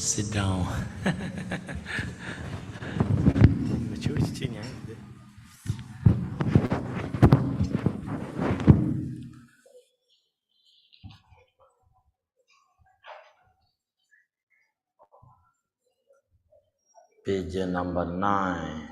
Sit down. Page number 9.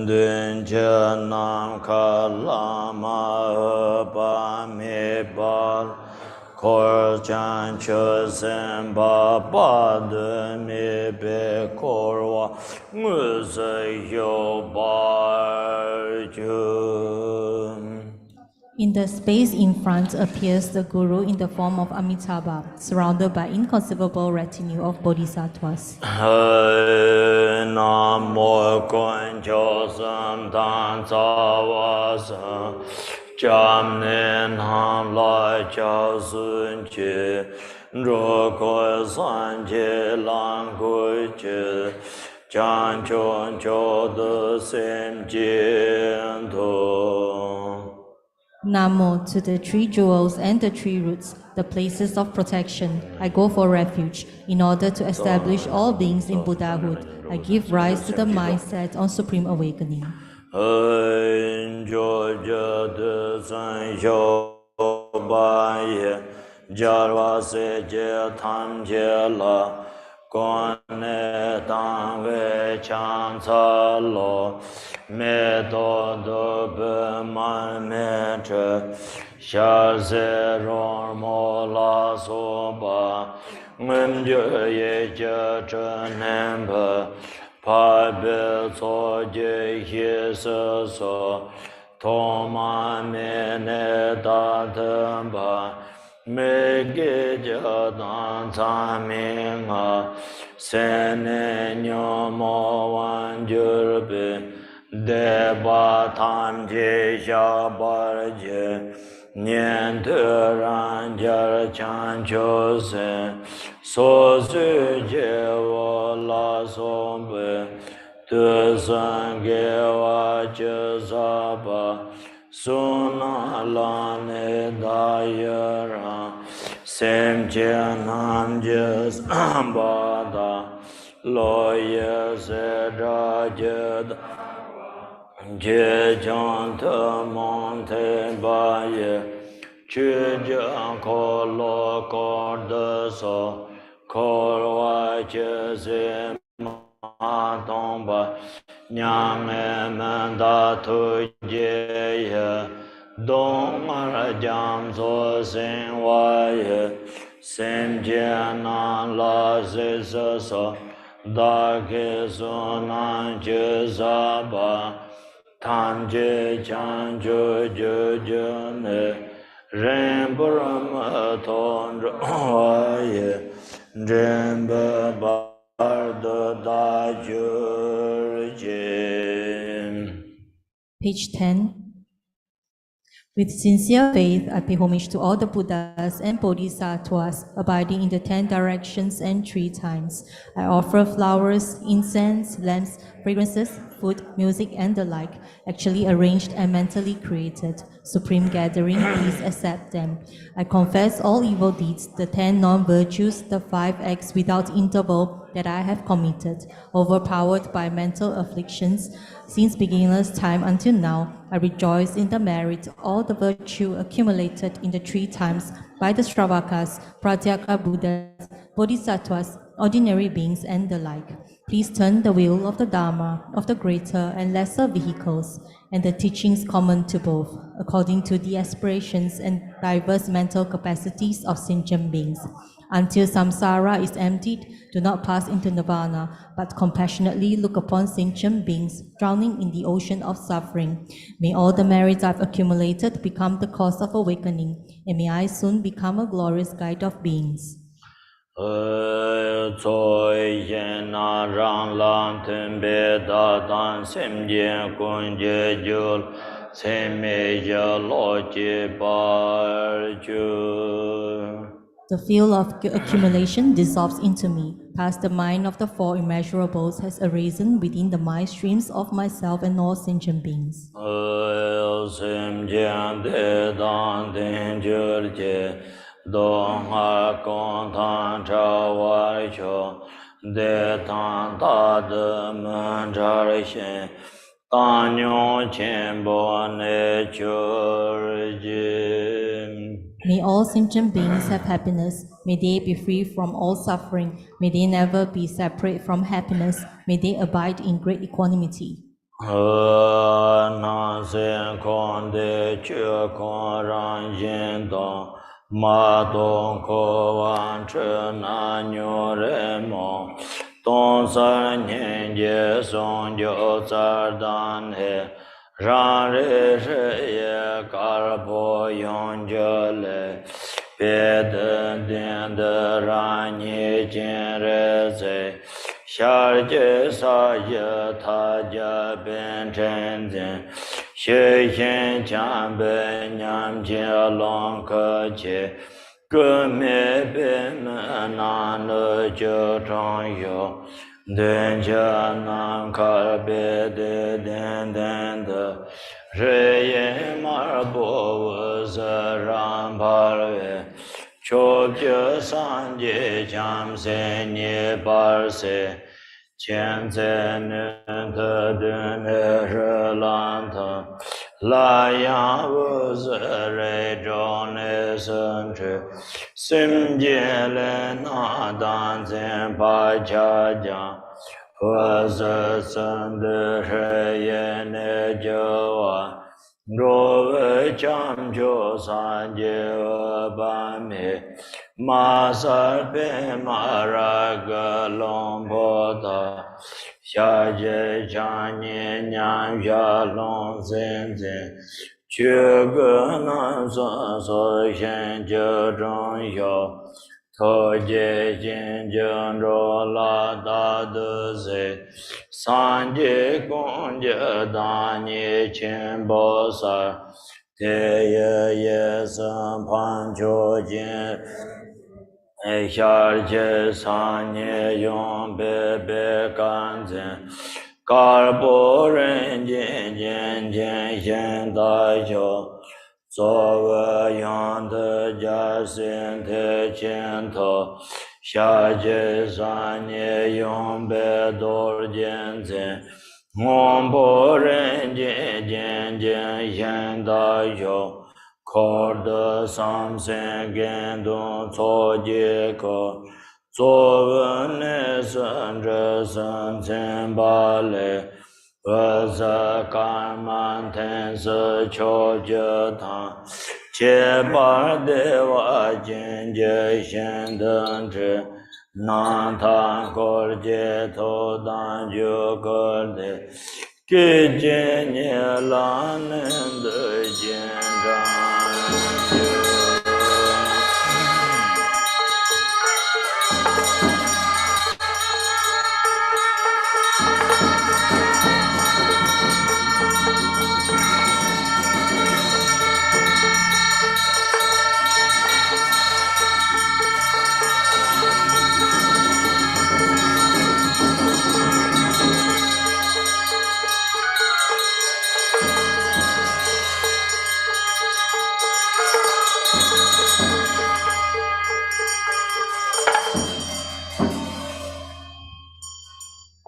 Dun Janam Kalama Pamibal Kor Chan Chosen Baba Demi Be Korwa Musayo Barjun. In the space in front appears the Guru in the form of Amitabha, surrounded by inconceivable retinue of bodhisattvas. Namo Kunjo Santan Sawasa Jamne Nam Lai Chao Sun Chi Roko San Chi Lang Kui Chi Chan Chon Cho De Sim Jin Tu. Namo to the three jewels and the three roots, the places of protection. I go for refuge in order to establish all beings in Buddhahood. I give rise to the mindset on supreme awakening. Me do do be man me che sha se ro mo la so ba ngem je ye je chen nem ba pa be so je ye se so to ma me ne da de ba me ge je dan sa me nga se ne nyo mo wan je be Deba tam je sha bar je Nyen te ran jar chan cho se So su je wo la so be Te san ge wa che sa ba Su na la ne da ye ra Sem je nam je sam ba da Lo ye se ra je da Je Jan Te Monte Baye Che Jan Ko Lo Ko De So Ko Wa Che Se Ma Tong Ba Nyam E Men Da Tu Je Ye Dong Mar Jam So Sen Wa Ye Sem Je Nan La Se Se So Da Ke So Nan Je Sa Ba Tam je chan jo jo jo ne ren param ton ro ye ren bar da jo je. Page 10. With sincere faith, I pay homage to all the Buddhas and Bodhisattvas abiding in the 10 directions and 3 times. I offer flowers, incense, lamps, fragrances, food, music, and the like, actually arranged and mentally created. Supreme Gathering, please accept them. I confess all evil deeds, the 10 non-virtues, the 5 acts without interval that I have committed, overpowered by mental afflictions. Since beginner's time until now, I rejoice in the merit, all the virtue accumulated in the 3 times by the Shravakas, Pratyeka Buddhas, Bodhisattvas, ordinary beings, and the like. Please turn the wheel of the Dharma, of the greater and lesser vehicles, and the teachings common to both, according to the aspirations and diverse mental capacities of sentient beings. Until samsara is emptied, do not pass into nirvana, but compassionately look upon sentient beings drowning in the ocean of suffering. May all the merits I've accumulated become the cause of awakening, and may I soon become a glorious guide of beings. Tsoi yen na rang lang ten be da dan sem jen kun je jul The field of accumulation dissolves into me. Past the mind of the four immeasurables has arisen within the mind streams of myself and all sentient beings. May all sentient beings have happiness. May they be free from all suffering. May they never be separate from happiness. May they abide in great equanimity.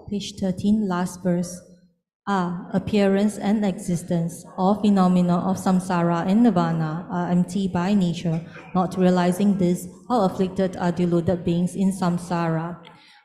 Page 13, last verse. Appearance and existence. All phenomena of samsara and nirvana are empty by nature. Not realizing this, how afflicted are deluded beings in samsara.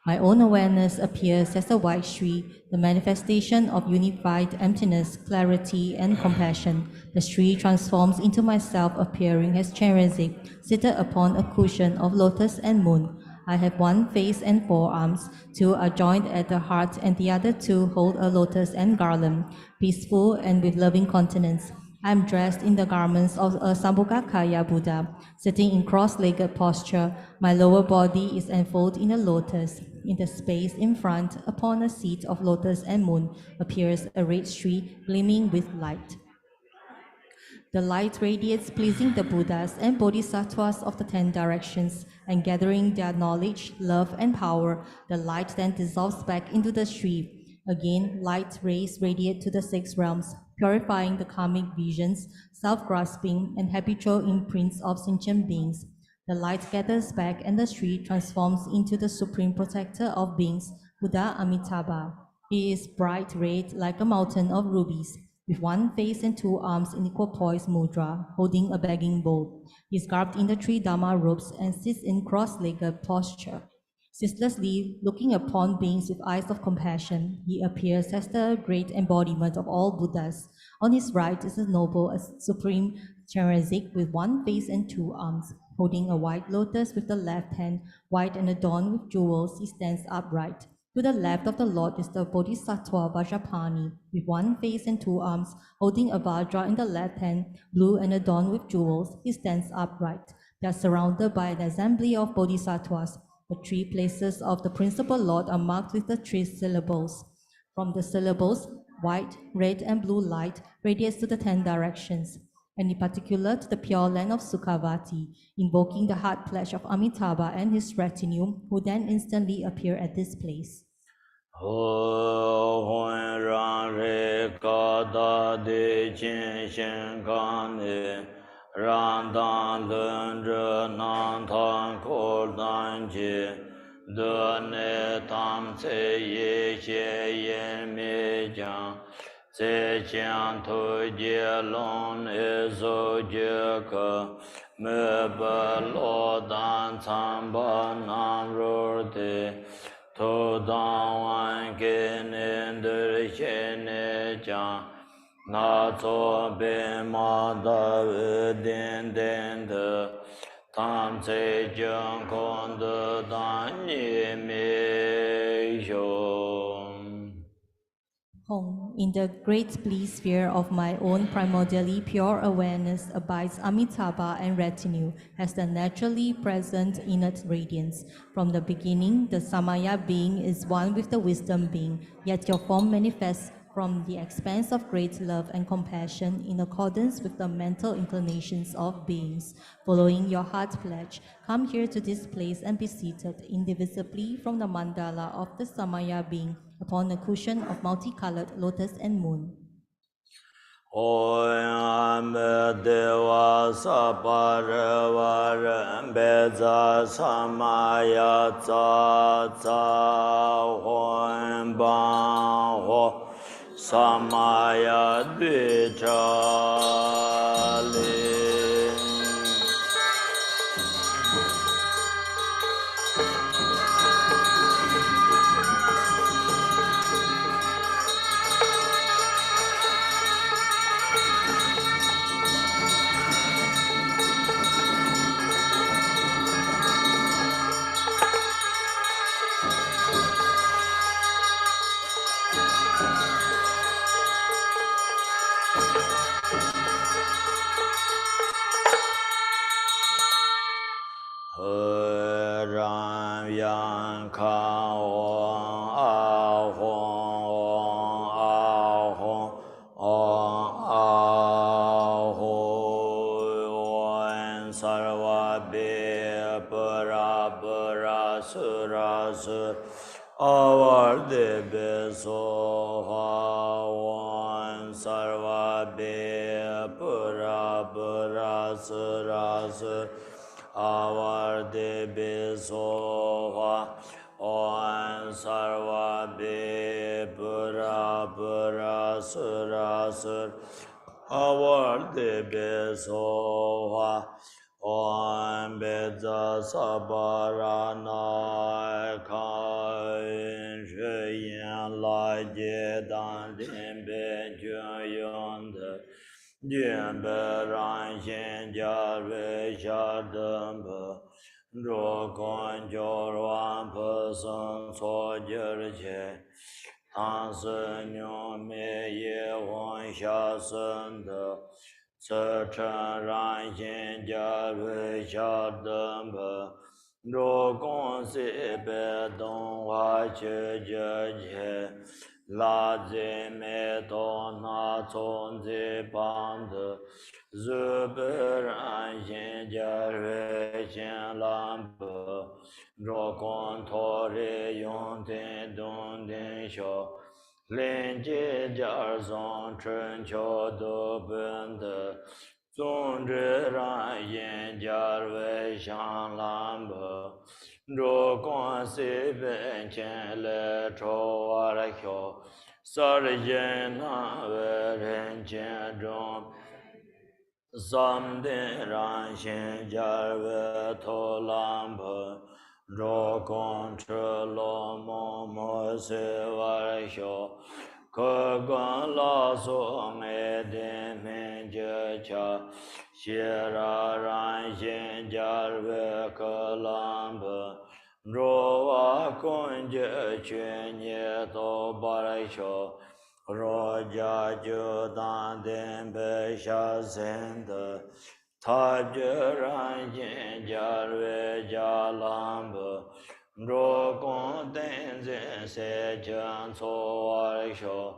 My own awareness appears as a white Sri, the manifestation of unified emptiness, clarity, and compassion. The Sri transforms into myself, appearing as Chenrezig, seated upon a cushion of lotus and moon. I have one face and four arms. Two are joined at the heart, and the other two hold a lotus and garland, peaceful and with loving countenance. I am dressed in the garments of a Sambhogakaya Buddha, sitting in cross-legged posture. My lower body is enfolded in a lotus. In the space in front, upon a seat of lotus and moon, appears a red Sri gleaming with light. The light radiates, pleasing the Buddhas and Bodhisattvas of the 10 directions, and gathering their knowledge, love, and power, the light then dissolves back into the stream. Again, light rays radiate to the 6 realms, purifying the karmic visions, self-grasping, and habitual imprints of sentient beings. The light gathers back, and the street transforms into the supreme protector of beings, Buddha Amitabha. He is bright red like a mountain of rubies, with one face and 2 arms in equipoise mudra, holding a begging bowl. He is garbed in the 3 Dharma robes and sits in cross-legged posture. Ceaselessly looking upon beings with eyes of compassion, he appears as the great embodiment of all Buddhas. On his right is a noble, supreme Charazik with 1 face and 2 arms. Holding a white lotus with the left hand, white and adorned with jewels, he stands upright. To the left of the Lord is the Bodhisattva Vajrapani, with 1 face and 2 arms, holding a Vajra in the left hand, blue and adorned with jewels. He stands upright. They are surrounded by an assembly of Bodhisattvas. The 3 places of the principal Lord are marked with the 3 syllables. From the syllables, white, red, and blue light radiates to the 10 directions, and in particular to the Pure Land of Sukhavati, invoking the heart pledge of Amitabha and his retinue, who then instantly appear at this place. Zhe jiang tu jie long e zo jie ke me be lo dan cang ba nam ru de tu dang wan ge ne de xie ne jiang na zo be ma da e dian dian de tam zhe jiang kong de dan ye me xiu. Home, in the great bliss sphere of my own primordially pure awareness abides Amitabha and retinue as the naturally present inert radiance. From the beginning, the Samaya being is one with the wisdom being, yet your form manifests from the expanse of great love and compassion in accordance with the mental inclinations of beings. Following your heart pledge, come here to this place and be seated indivisibly from the mandala of the Samaya being upon a cushion of multicolored lotus and moon. Oyam Dewa Sapareva Rembeza Samaya Tsa Tsa Hoen Ban Ho Samaya Dvichali. La zi me to na zon zi pan de zuber an xin jia rui xin lam be zhuo gong to ri yong tin dong din xiu lin ji jia zong chen qiu du ben de zong zhi ran yin jia rui xiang lam be 如光西本前来朝瓦来晓，萨日因那为人间中，三定让心家为头蓝盆，如光吃罗摩摩西瓦来晓，可观拉索爱的名觉恰。 谢拉然心家为可兰本，若瓦公觉全业都巴来修，若家就当定被下生的，他觉然心家为家兰本，若公定人世将错瓦来修。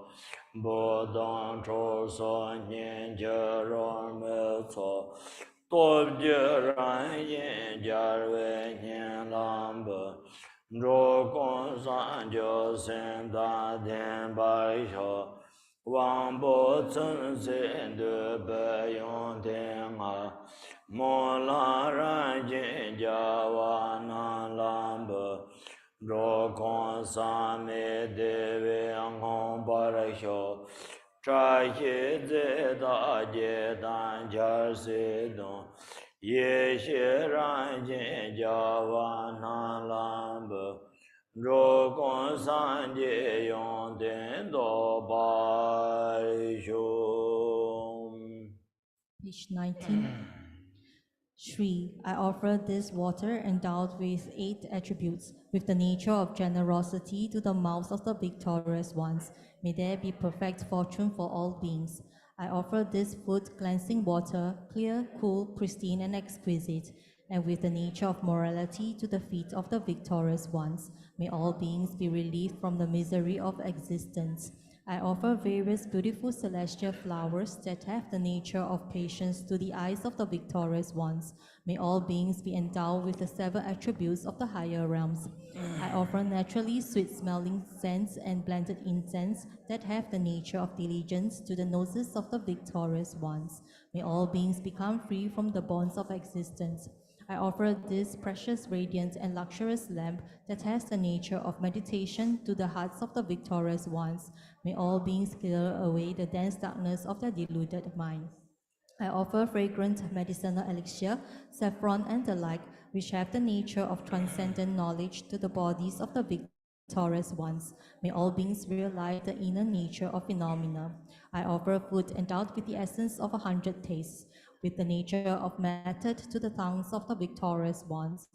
不当出所念就若没错，多觉然因假为念狼本，若公三就生大天白晓，王不曾生的白用天啊，莫拉然因假瓦那狼本。 若空三昧地位空巴来修，扎西在大界单加西东，也些然见加瓦那兰布，若空三界用电多巴修。 Page 19. Shri, I offer this water endowed with 8 attributes, with the nature of generosity to the mouths of the victorious ones. May there be perfect fortune for all beings. I offer this food cleansing water, clear, cool, pristine, and exquisite, and with the nature of morality to the feet of the victorious ones. May all beings be relieved from the misery of existence. I offer various beautiful celestial flowers that have the nature of patience to the eyes of the victorious ones. May all beings be endowed with the 7 attributes of the higher realms. I offer naturally sweet-smelling scents and blended incense that have the nature of diligence to the noses of the victorious ones. May all beings become free from the bonds of existence. I offer this precious, radiant, and luxurious lamp that has the nature of meditation to the hearts of the victorious ones. May all beings clear away the dense darkness of their deluded minds. I offer fragrant medicinal elixir, saffron, and the like, which have the nature of transcendent knowledge to the bodies of the victorious ones. May all beings realize the inner nature of phenomena. I offer food endowed with the essence of 100 tastes, with the nature of method to the tongues of the victorious ones.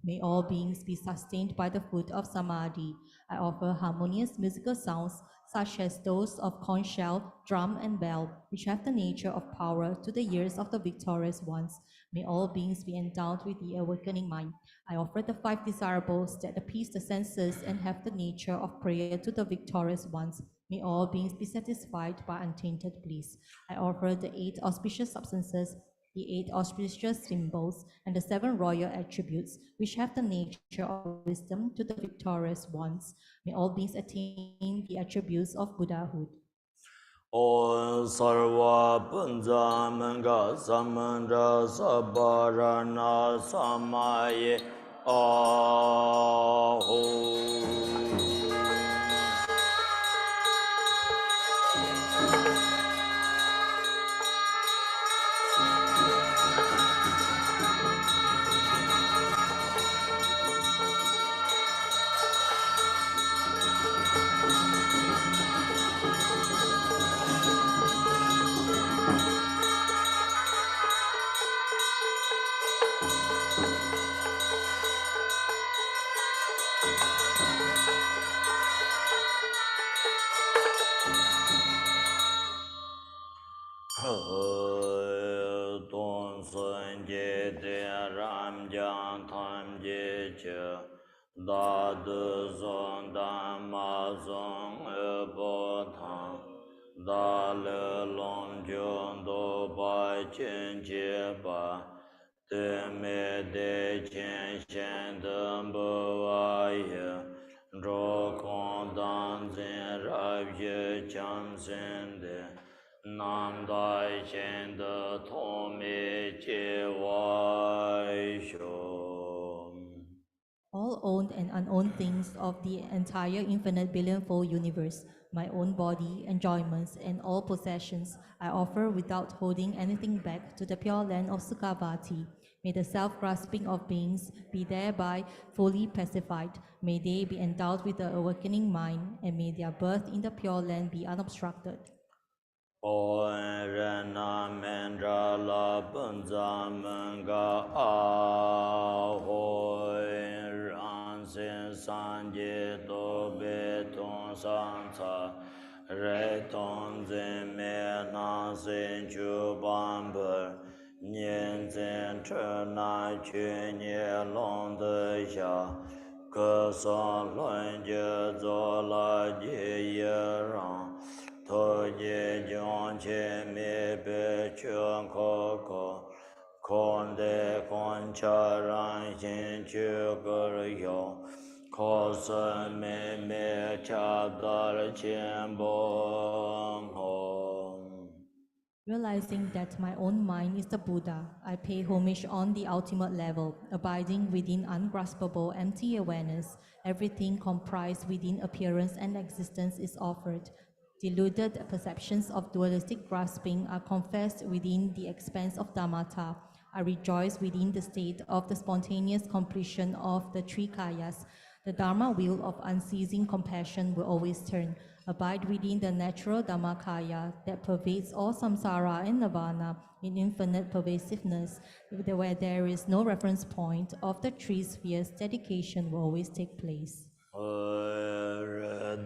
May all beings be sustained by the food of samadhi. I offer harmonious musical sounds, such as those of conch shell, drum, and bell, which have the nature of power to the ears of the victorious ones. May all beings be endowed with the awakening mind. I offer the 5 desirables that appease the senses and have the nature of prayer to the victorious ones. May all beings be satisfied by untainted bliss. I offer the 8 auspicious substances, the 8 auspicious symbols, and the 7 royal attributes, which have the nature of wisdom to the victorious ones. May all beings attain the attributes of Buddhahood. Om Sarva Panza Manga Samandra Sabarana Samaye Aho. Da de zon dan ma zon e bo tang, da le long jion do bai chen jie ba, de me de chen shen de bo wa ye, zhou kong dan zin rab ye chang sen de, nam dai shen de tong me jie wai shou. All owned and unowned things of the entire infinite billionfold universe, my own body, enjoyments, and all possessions, I offer without holding anything back to the pure land of Sukhavati. May the self-grasping of beings be thereby fully pacified. May they be endowed with the awakening mind, and may their birth in the pure land be unobstructed. Oen rena mendra la bunza menga a hoi ran sin san je do be ton san ca re ton zin me na sin chu ban ber nian zin chen na chu nie long de xia ke san luan je zo la ji ye rang Tho ye jiong che me pe chuan ko ko, kon de kon cha ran xin chu gur yo, ko se me cha dar qian bong hong. Realizing that my own mind is the Buddha, I pay homage on the ultimate level, abiding within ungraspable empty awareness. Everything comprised within appearance and existence is offered. Deluded perceptions of dualistic grasping are confessed within the expanse of Dhamata. I rejoice within the state of the spontaneous completion of the three kayas. The Dharma wheel of unceasing compassion will always turn. Abide within the natural Dhammakaya that pervades all samsara and nirvana in infinite pervasiveness, where there is no reference point of the three spheres, dedication will always take place.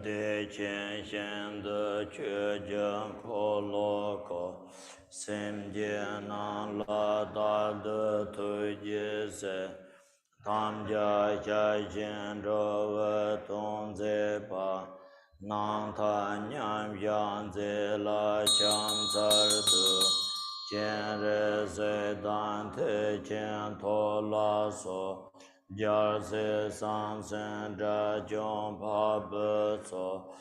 De chen shen de che jian ko lo ko, sim jian nan la da de tu ji se, tam jia xia xian zhou we tong zi pa, nang ta nyam yang zi la xiang zar du, jian re se dan te qian to la so, jar se san sen zha jiong pa be so,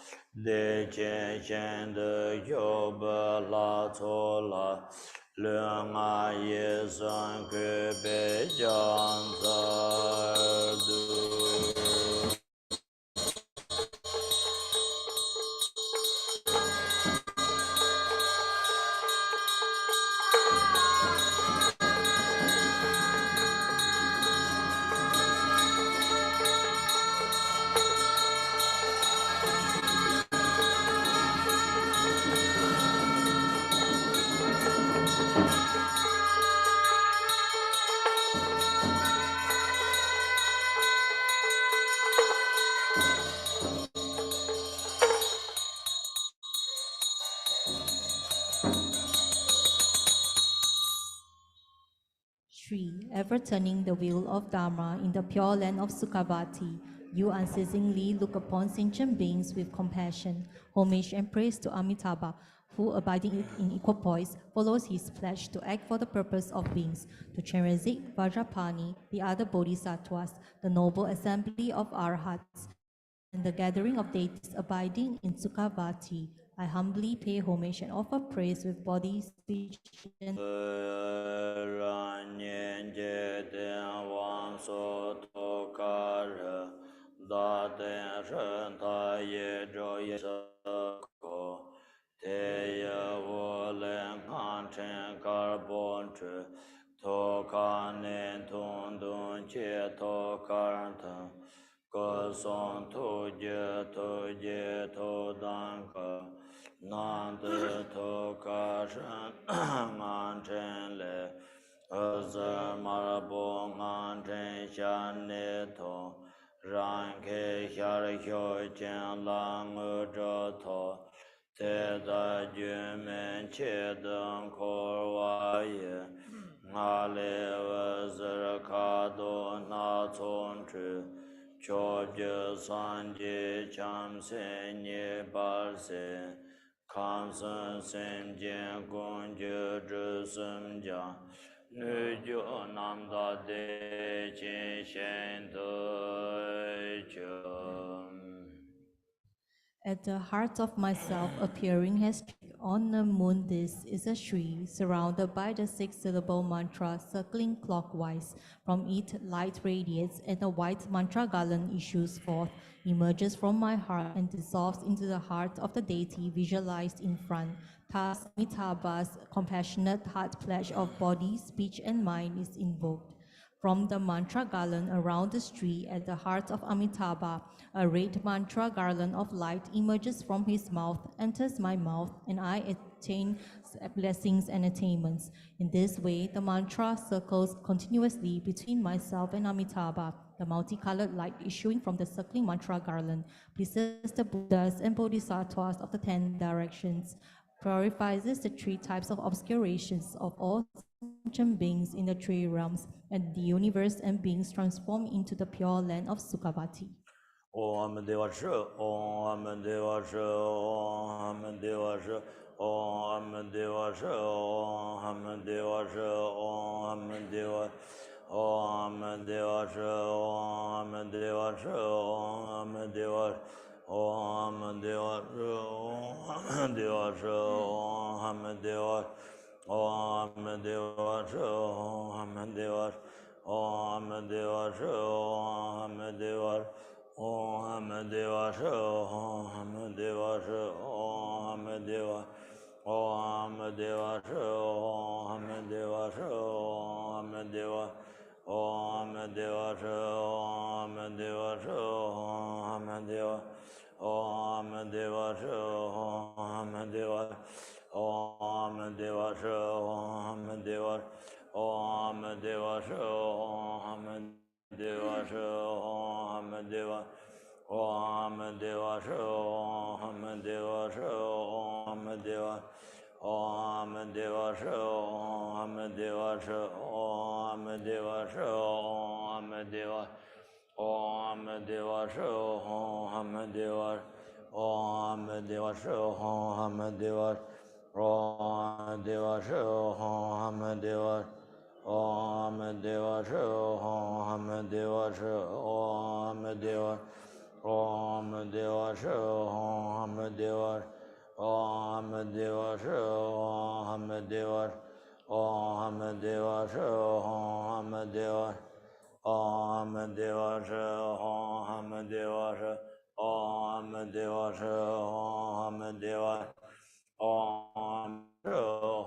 de qian xian de qiu be la co la, luen a ye san que be jiang zar du. Ever turning the wheel of Dharma in the pure land of Sukhavati, you unceasingly look upon sentient beings with compassion, homage and praise to Amitabha, who, abiding in equipoise, follows his pledge to act for the purpose of beings, to Chandrazik, Vajrapani, the other bodhisattvas, the noble assembly of arhats, and the gathering of deities abiding in Sukhavati. I humbly pay homage and offer praise with body, speech, and Ko son tu je tu dan ka, nan de tu ka shen ngan chen le, ze mar bo ngan chen shan ne to, ran ke xar xio chen lang zhe to, te da ju men che den ko wa ye, nga le we zer ka do na cong chu, Chobje Sanje Chamse Nye Barse Kamsen Semjen Gonje Zhusumja Nujo Namda De Chin Shen At the heart of myself, appearing as on the moon disk is a tree, surrounded by the six-syllable mantra circling clockwise. From it, light radiates, and a white mantra garland issues forth, emerges from my heart, and dissolves into the heart of the deity visualized in front. Thus, Amitabha's compassionate heart pledge of body, speech, and mind is invoked. From the mantra garland around the tree at the heart of Amitabha, a red mantra garland of light emerges from his mouth, enters my mouth, and I attain blessings and attainments. In this way, the mantra circles continuously between myself and Amitabha. The multicolored light issuing from the circling mantra garland pleases the Buddhas and Bodhisattvas of the 10 directions, purifies the three types of obscurations of all sentient beings in the three realms, and the universe and beings transform into the pure land of Sukhavati. Om Dewa Shi, Om Dewa Shi, Om Dewa Shi, Om Dewa Shi, Om Dewa Shi, Om Dewa Om Dewa Shi, Om Dewa Shi, Om Dewa Om Dewa Shi, Om Dewa Shi, Om Dewa Om Dewa Shi, Om Dewa Om Dewa Shi, Om Dewa Om Deva Shi, Om Deva Shi, Om Deva, Om Deva Shi, Om Deva Shi, Om Deva, Om Deva Shi, Om Deva Shi, Om Deva, Om Deva Shi, Om Deva, Om Deva Shi, Om Deva, Om Deva Shi, Om Deva Shi, Om Deva, Om Deva Shi, Om Deva Shi, Om Deva, Om Deva Shi, Om Deva Shi, Om Deva Shi, Om Deva, Om Deva Shi, Om Deva, Om Deva Shi, Om Deva, Om Deva Shi, Om Deva, Om Deva Shi, Om Deva Shi, Om Deva, Om Deva Shi, Om Deva, Om Deva Shi, Om Deva, Om Deva Shi, Om Deva, Om Deva Shi, Om Deva Shi, Om Deva Shi, Om Deva, Om Deva,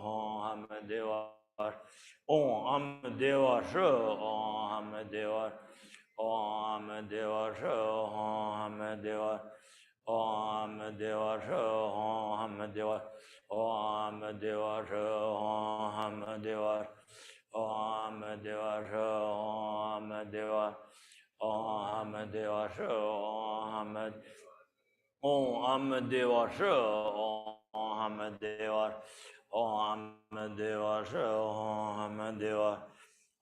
Om Deva Shi, Om Deva, Om Deva Shi, Om Deva, Om Deva Shi, Om Deva, Om Deva Shi, Om Deva, Om Deva Shi, Om Deva, Om Deva Shi, Om Deva Shi, Om Deva, Om Deva Shi, Om Deva,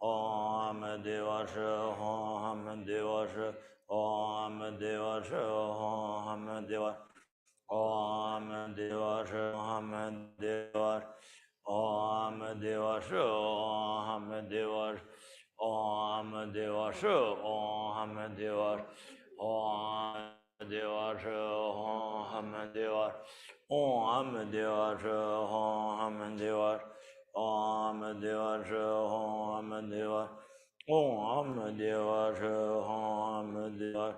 Om Deva Shi, Om Deva Shi, Om Deva Shi, Om Deva, Om Deva Shi, Om Deva, Om Deva Shi, Om Deva, Om Deva Shi, Om Deva, Om Deva Shi, Om Deva, Om Deva Shi, Om Deva,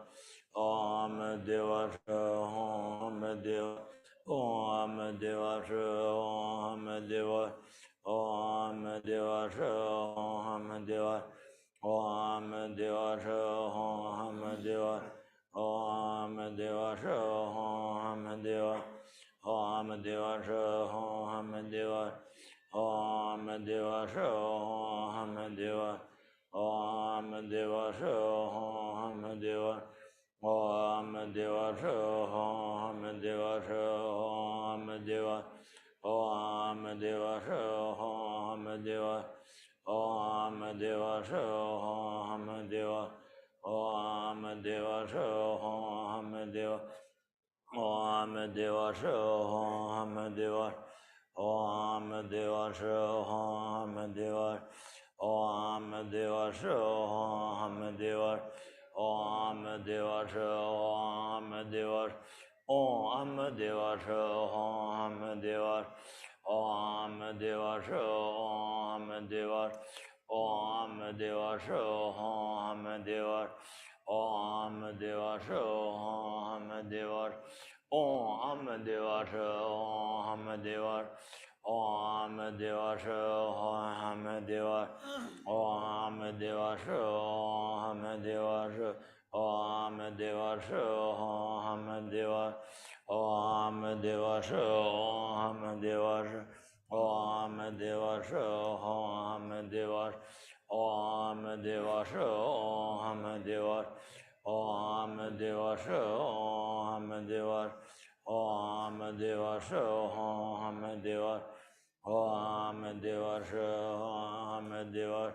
Om Deva Shi, Om Deva, Om Deva Shi, Om Deva, Om Deva Shi, Om Deva, Om Deva Shi, Om Deva, Om Deva Shi, Om Deva, Om Deva Shi, Om Deva, Om Deva Shi, Om Deva, Om Deva Shi, Om Deva, Om Deva Shi, Om Deva, Om Deva Shi, Om Deva, Om Deva Shi, Om Deva Shi, Om Deva, Om Deva Shi, Om Deva, Om Deva Shi, Om Deva, Om Deva Sho Om Deva Om Deva Sho Om Deva Om Deva Sho Om Deva Om Deva Sho Om Deva Om Deva Sho Om Deva Om Deva Sho Om Deva Om Deva Sho Om Deva Om Deva Sho Om Deva Om Deva Sho Om Deva Om Deva Sho Om Deva Om Deva Sho Om Deva Om Deva Sho Om Deva Sho Om Deva Sho Om Deva Om Deva Sho Om Deva Sho Om Deva Sho Om Deva Om Deva Sho Om Deva Om Deva Sho Om Deva Om Deva Sho Om Deva Om Deva Sho Om Deva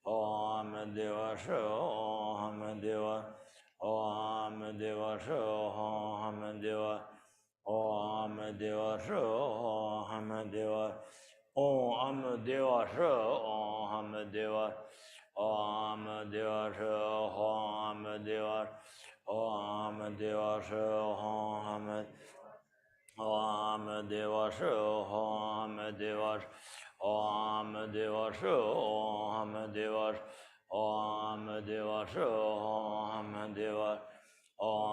Om Deva Sho Om Deva Om Deva Sho Om Deva Om Deva Sho Om Deva Om Deva Sho Om Deva Om Deva Sho Om Deva Om Deva Sho Om Om Deva Sho Om Deva Om Deva Sho Om Deva Om Deva Sho Om Deva Om Deva Sho Om Deva Om Deva Sho Om Deva Om Deva Sho Om Deva Sho Om Deva Sho Om Deva Sho Om Deva Sho Om Deva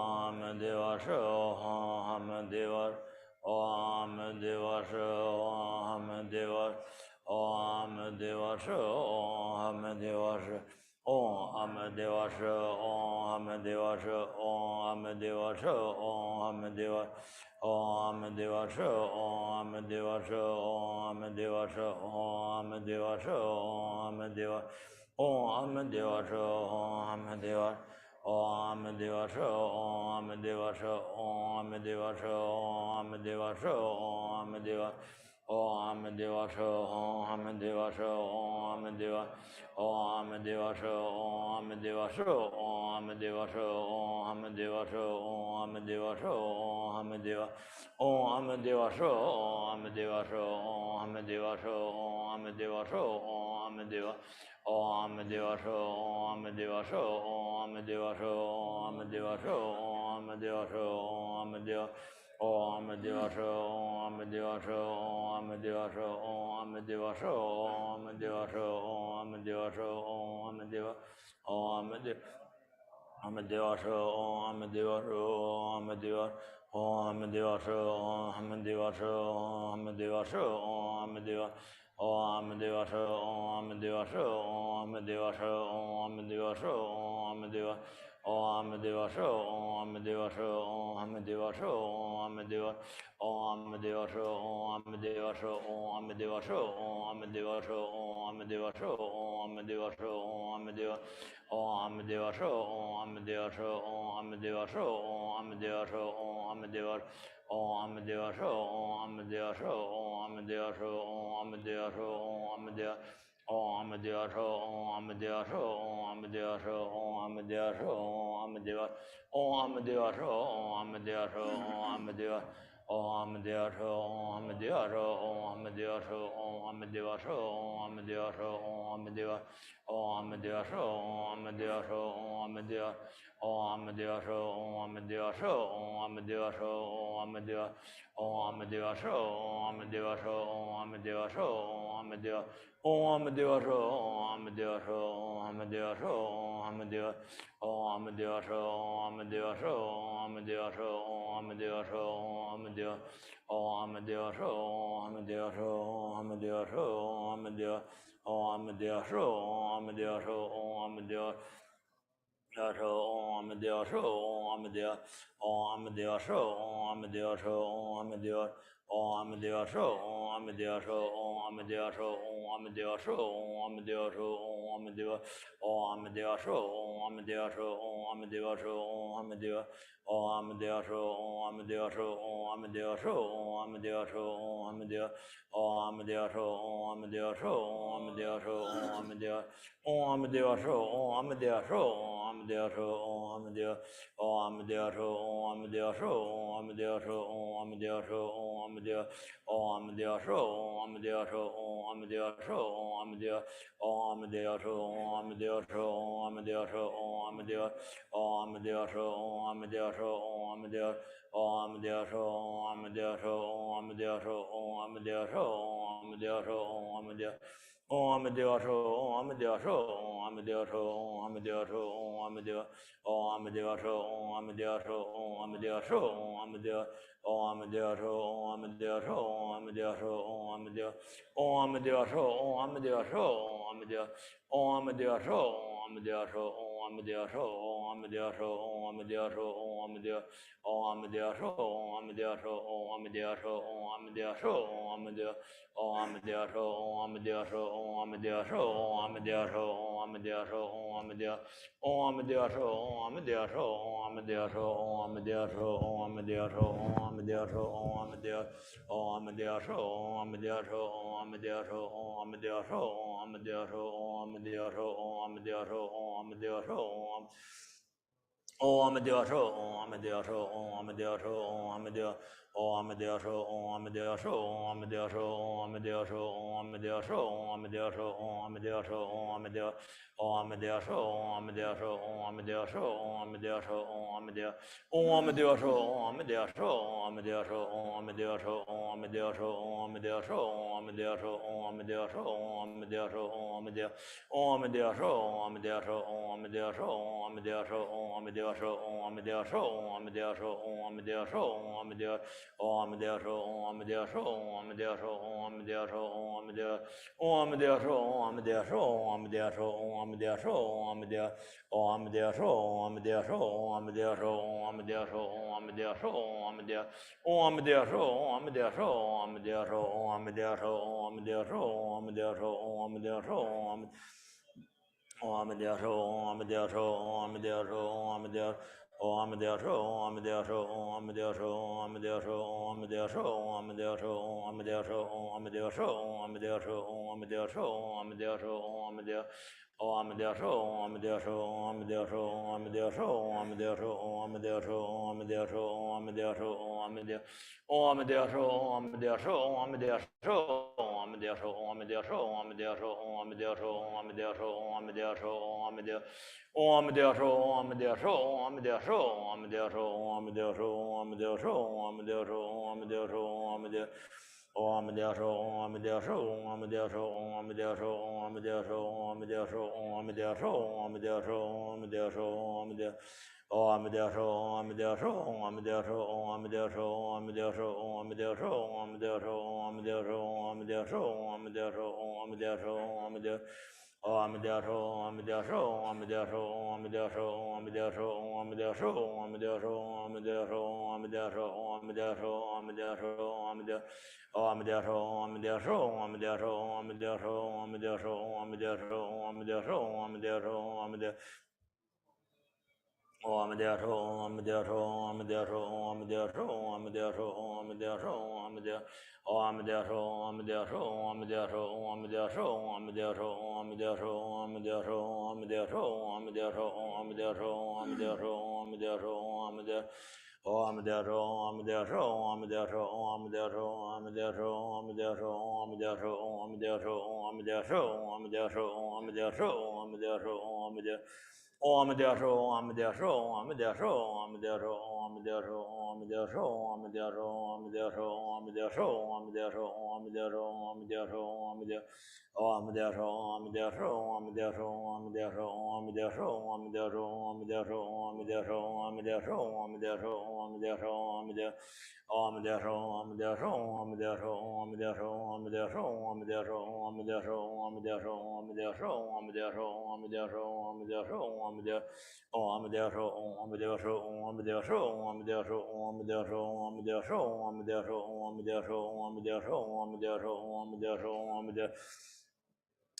Om Deva Sho Om Deva Sho Om Deva Sho Om Deva Sho Om Deva Om Deva Sho Om Deva Om Deva Sho Om Deva Sho Om Deva Sho Om Deva Sho Om Deva Om Deva Sho Om Deva Sho Om Deva Om Deva Sho Om Deva Sho Om Deva Sho Om Deva Sho Om Deva Sho Om Deva Om Deva Sho Om Deva Sho Om Deva Sho Om Deva Sho Om Deva Om Deva Sho Om Deva Sho Om Deva Sho Om Deva Sho Om Deva Sho Om Deva Om Deva Sho Om Deva Sho Om Deva Sho Om Deva Sho Om Deva Sho Om Deva Sho Om Deva Om Deva Om Deva Sho Om Deva Sho Om Deva Om Deva Sho Om Deva Sho Om Deva Sho Om Deva Om Deva Sho Om Deva Sho Om Deva Sho Om Deva Sho Om Deva Om Deva Sho Om Deva Sho Om Deva Sho Om Deva Om Deva Sho Om Deva Sho Om Deva Sho Om Deva Sho Om Deva Sho Om Deva Sho Om Deva Om Deva Sho Om Deva Sho Om Deva Sho Om Deva Sho Om Deva Om Deva Sho Om Deva Sho Om Deva Sho Om Deva Sho Om Deva Om Deva Sho Om Deva Sho Om Deva Sho Om Deva Sho Om Deva Om Deva Sho Om Deva Sho Om Deva Om Deva Sho Om Deva Sho Om Deva Sho Om Deva Sho Om Deva Sho Om Deva Om Deva Sho Om Deva Sho Om Deva Om Deva Sho Om Deva Sho Om Deva Sho Om Deva Om Deva Sho Om Deva Sho Om Deva Sho Om Deva Om Deva Sho Om Deva Sho Om Deva Sho Om Deva Om Deva Sho Om Deva Sho Om Deva Sho Om Deva Sho Om Deva Om Deva Sho Om Deva Sho Om Deva Sho Om Deva Om Deva Sho Om Deva Sho Om Deva Om Deva Sho Om Deva Om Deva Sho Om Deva Sho Om Deva Om Deva Sho Om Deva Sho Om Deva Sho Om Deva Sho Om Deva Sho Om Deva Om Deva Sho Om Deva Sho Om Deva Sho Om Deva Om Deva Sho Om Deva Sho Om Deva Sho Om Deva Sho Om Deva Om Deva Sho Om Deva Sho Om Deva Sho Om Deva Om Deva Sho Om Deva Sho Om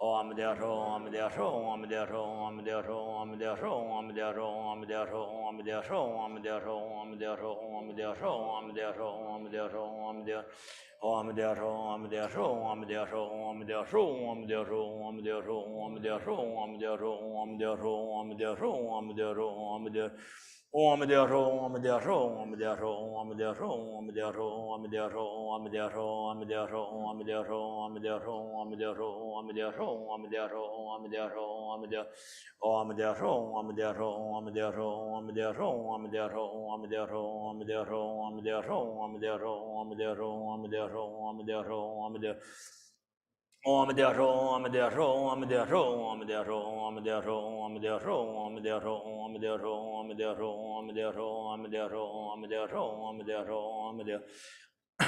Om Dea Ro, Om Dea Ro, Om Dea Ro, Om Dea Ro, Om Dea Ro, Om Dea Ro, Om Dea Ro, Om Dea Ro, Om Dea Ro, Om Dea Ro, Om Dea Ro, Om Dea Ro, Om Dea Ro, Om Dea Om Dea Ro, Om Dea Ro, Om Dea Ro, Om Dea Ro, Om Dea Ro, Om Dea Ro, Om Dea Ro, Om Dea Ro, Om Dea Ro, Om Dea Ro, Om Dea Ro, Om Dea Om Dea Ro, Om Dea Ro, Om Dea Ro, Om Dea Ro, Om Dea Ro, Om Dea Ro, Om Dea Ro, Om Dea Ro, Om Dea Ro, Om Dea Ro, Om Dea Ro, Om Dea Ro, Om Dea Ro, Om Dea Ro, Om Dea Om Dea Ro, Om Dea Ro, Om Dea Ro, Om Dea Ro, Om Dea Ro, Om Dea Ro, Om Dea Ro, Om Dea Ro, Om Dea Ro, Om Dea Ro, Om Dea Ro, Om Dea Ro, Om Dea Om Dea Ro, Om Dea Ro, Om Dea Ro, Om Dea Ro, Om Dea Ro, Om Dea Ro, Om Dea Ro, Om Dea Ro, Om Dea Ro, Om Dea Ro, Om Dea Ro, Om Dea Ro, Om Dea Ro, Om Dea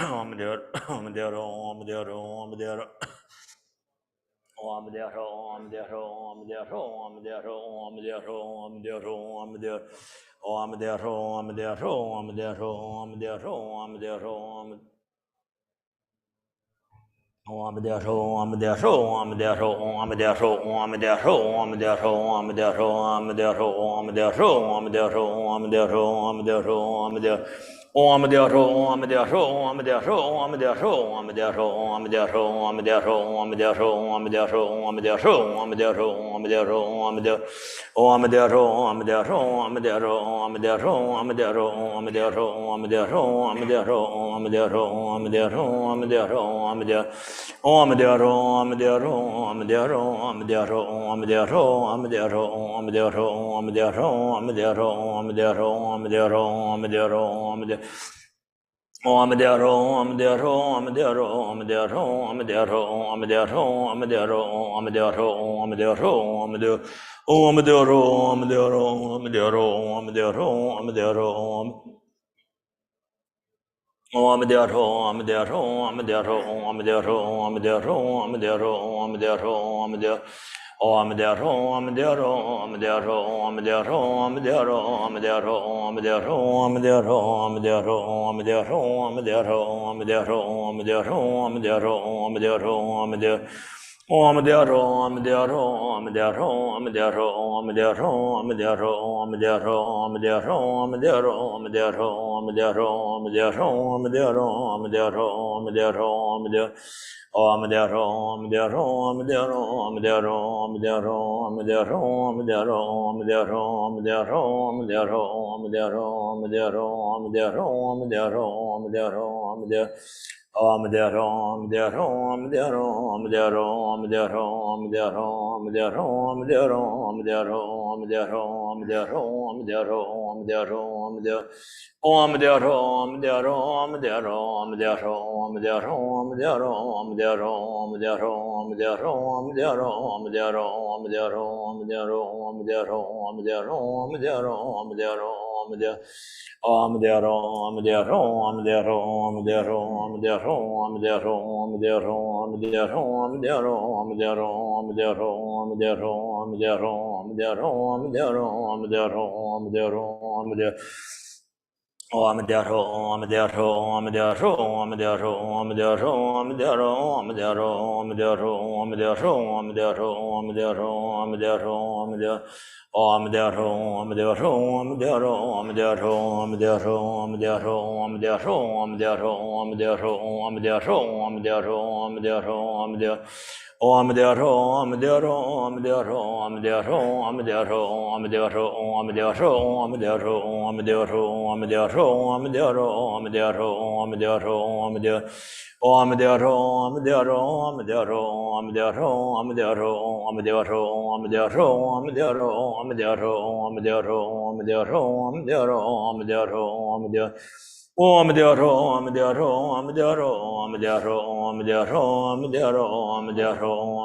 Om Dea Om Dea Ro, Om Dea Ro, Om Dea Ro Om Dea Ro, Om Dea Ro, Om Dea Ro, Om Dea Ro, Om Dea Ro, Om Dea Ro, Om Dea Om Dea Ro, Om Dea Ro, Om Dea Ro, Om Dea Ro, Om Dea Ro, Om Dea Ro, Om Dea Ro, Om Dea Ro, Om Dea Ro, Om Dea Ro, Om Dea Ro, Om Dea Ro, Om Dea Ro, Om Dea Ro, Om Dea Ro, Om Dea Ro, Om Dea Ro, Om Dea Om Dea Ro, Om Dea Ro, Om Dea Ro, Om Dea Ro, Om Dea Ro, Om Dea Ro, Om Dea Ro, Om Dea Ro, Om Dea Ro, Om Dea Ro, Om Dea Ro, Om Dea Ro, Om Dea Om Dea Ro, Om Dea Ro, Om Dea Ro, Om Dea Ro, Om Dea Ro, Om Dea Ro, Om Dea Ro, Om Dea Ro, Om Dea Ro, Om Dea Ro, Om Dea Ro, Om Dea Om Dea Ro, Om Dea Ro, Om Dea Ro, Om Dea Ro, Om Dea Ro, Om Dea Ro, Om Dea Ro, Om Dea Ro, Om Dea Ro, Om Dea Ro, Om Dea Ro, Om Dea Ro, Om Dea Om Dea Ro, Om Dea Ro, Om Dea Ro, Om Dea Ro, Om Dea Ro, Om Dea Ro, Om Dea Ro, Om Dea Ro, Om Dea Ro, Om Dea Om Dea Ro, Om Dea Ro, Om Dea Ro, Om Dea Ro, Om Dea Ro, Om Dea Ro, Om Dea Ro, Om Dea Ro, Om Dea Ro, Om Dea Ro, Om Dea Ro, Om Dea Ro, Om Dea Om Dea Ro, Om Dea Ro, Om Dea Ro, Om Dea Ro, Om Dea Ro, Om Dea Ro, Om Dea Ro, Om Dea Ro, Om Dea Ro, Om Dea Ro, Om Dea Ro, Om Dea Ro, Om Dea Ro, Om Dea Ro, Om Dea Ro, Om Dea Om Dea Ro, Om Dea Ro, Om Dea Ro, Om Dea Ro, Om Dea Ro, Om Dea Ro, Om Dea Ro, Om Dea Ro, Om Dea Ro, Om Dea Ro, Om Dea Ro, Om Dea Ro, Om Dea Ro, Om Dea Ro, Om Dea Ro, Om Dea Om Dea Ro, Om Dea Ro, Om Dea Ro, Om Dea Ro, Om Dea Ro, Om Dea Ro, Om Dea Ro, Om Dea Ro, Om Dea Ro, Om Dea Ro, Om Dea Ro, Om Dea Ro, Om Dea Ro, Om Dea Ro, Om Dea Ro, Om Dea Om Dea Ro, Om Dea Ro, Om Dea Ro, Om Dea Ro, Om Dea Ro, Om Dea Ro, Om Dea Ro, Om Dea Ro, Om Dea Ro, Om Dea Ro, Om Dea Ro, Om Dea Ro, Om Dea Ro, Om Dea Om Dea Ro, Om Dea Ro, Om Dea Ro, Om Dea Ro, Om Dea Ro, Om Dea Ro, Om Dea Ro, Om Dea Ro, Om Dea Ro, Om Dea Ro, Om Dea Ro, Om Dea Ro, Om Dea Ro, Om Dea Ro, Om Dea Ro, Om Dea Ro, Om Dea Ro, Om Dea Om Dea Ro, Om Dea Ro, Om Dea Ro, Om Dea Ro, Om Dea Ro, Om Dea Ro, Om Dea Ro, Om Dea Ro, Om Dea Ro, Om Dea Ro, Om Dea Ro, Om Dea Ro, Om Dea Ro, Om Dea Ro, Om Dea Ro, Om Dea Ro, Om Dea Ro, Om Dea Om Dea Ro, Om Dea Ro, Om Dea Ro, Om Dea Ro, Om Dea Ro, Om Dea Ro, Om Dea Ro, Om Dea Ro, Om Dea Ro, Om Dea Ro, Om Dea Ro, Om Dea Ro, Om Dea Om Dea Ro, Om Dea Ro, Om Dea Ro, Om Dea Ro, Om Dea Ro, Om Dea Ro, Om Dea Ro, Om Dea Ro, Om Dea Ro, Om Dea Ro, Om Dea Ro, Om Dea Ro, Om Dea Om Dea Ro, Om Dea Ro, Om Dea Ro, Om Dea Ro, Om Dea Ro, Om Dea Ro, Om Dea Ro, Om Dea Ro, Om Dea Ro, Om Dea Ro, Om Dea Ro, Om Dea Ro, Om Dea Ro, Om Dea Om Dea Ro, Om Dea Ro, Om Dea Ro, Om Dea Ro, Om Dea Ro, Om Dea Ro, Om Dea Ro, Om Dea Ro, Om Dea Ro, Om Dea Ro, Om Dea Ro, Om Dea Ro, Om Dea Ro, Om Dea Om Dea Ro, Om Dea Ro, Om Dea Ro, Om Dea Ro,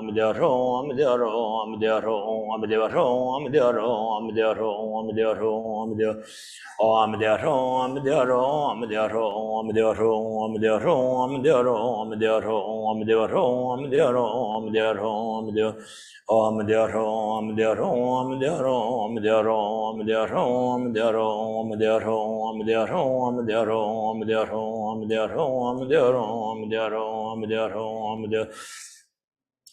Om Dea Ro, Om Dea Ro, Om Dea Ro, Om Dea Ro, Om Dea Ro, Om Dea Ro, Om Dea Ro, Om Dea Ro, Om Dea Ro, Om Dea Ro, Om Dea Om Dea Ro, Om Dea Ro, Om Dea Ro, Om Dea Ro, Om Dea Ro, Om Dea Ro, Om Dea Ro, Om Dea Ro, Om Dea Ro, Om Dea Ro, Om Dea Om Dea Ro, Om Dea Ro, Om Dea Ro, Om Dea Ro, Om Dea Ro, Om Dea Ro, Om Dea Ro, Om Dea Ro, Om Dea Ro, Om Dea Ro, Om Dea Ro, Om Dea Ro, Om Dea Ro, Om Dea Ro, Om Dea Ro, Om Dea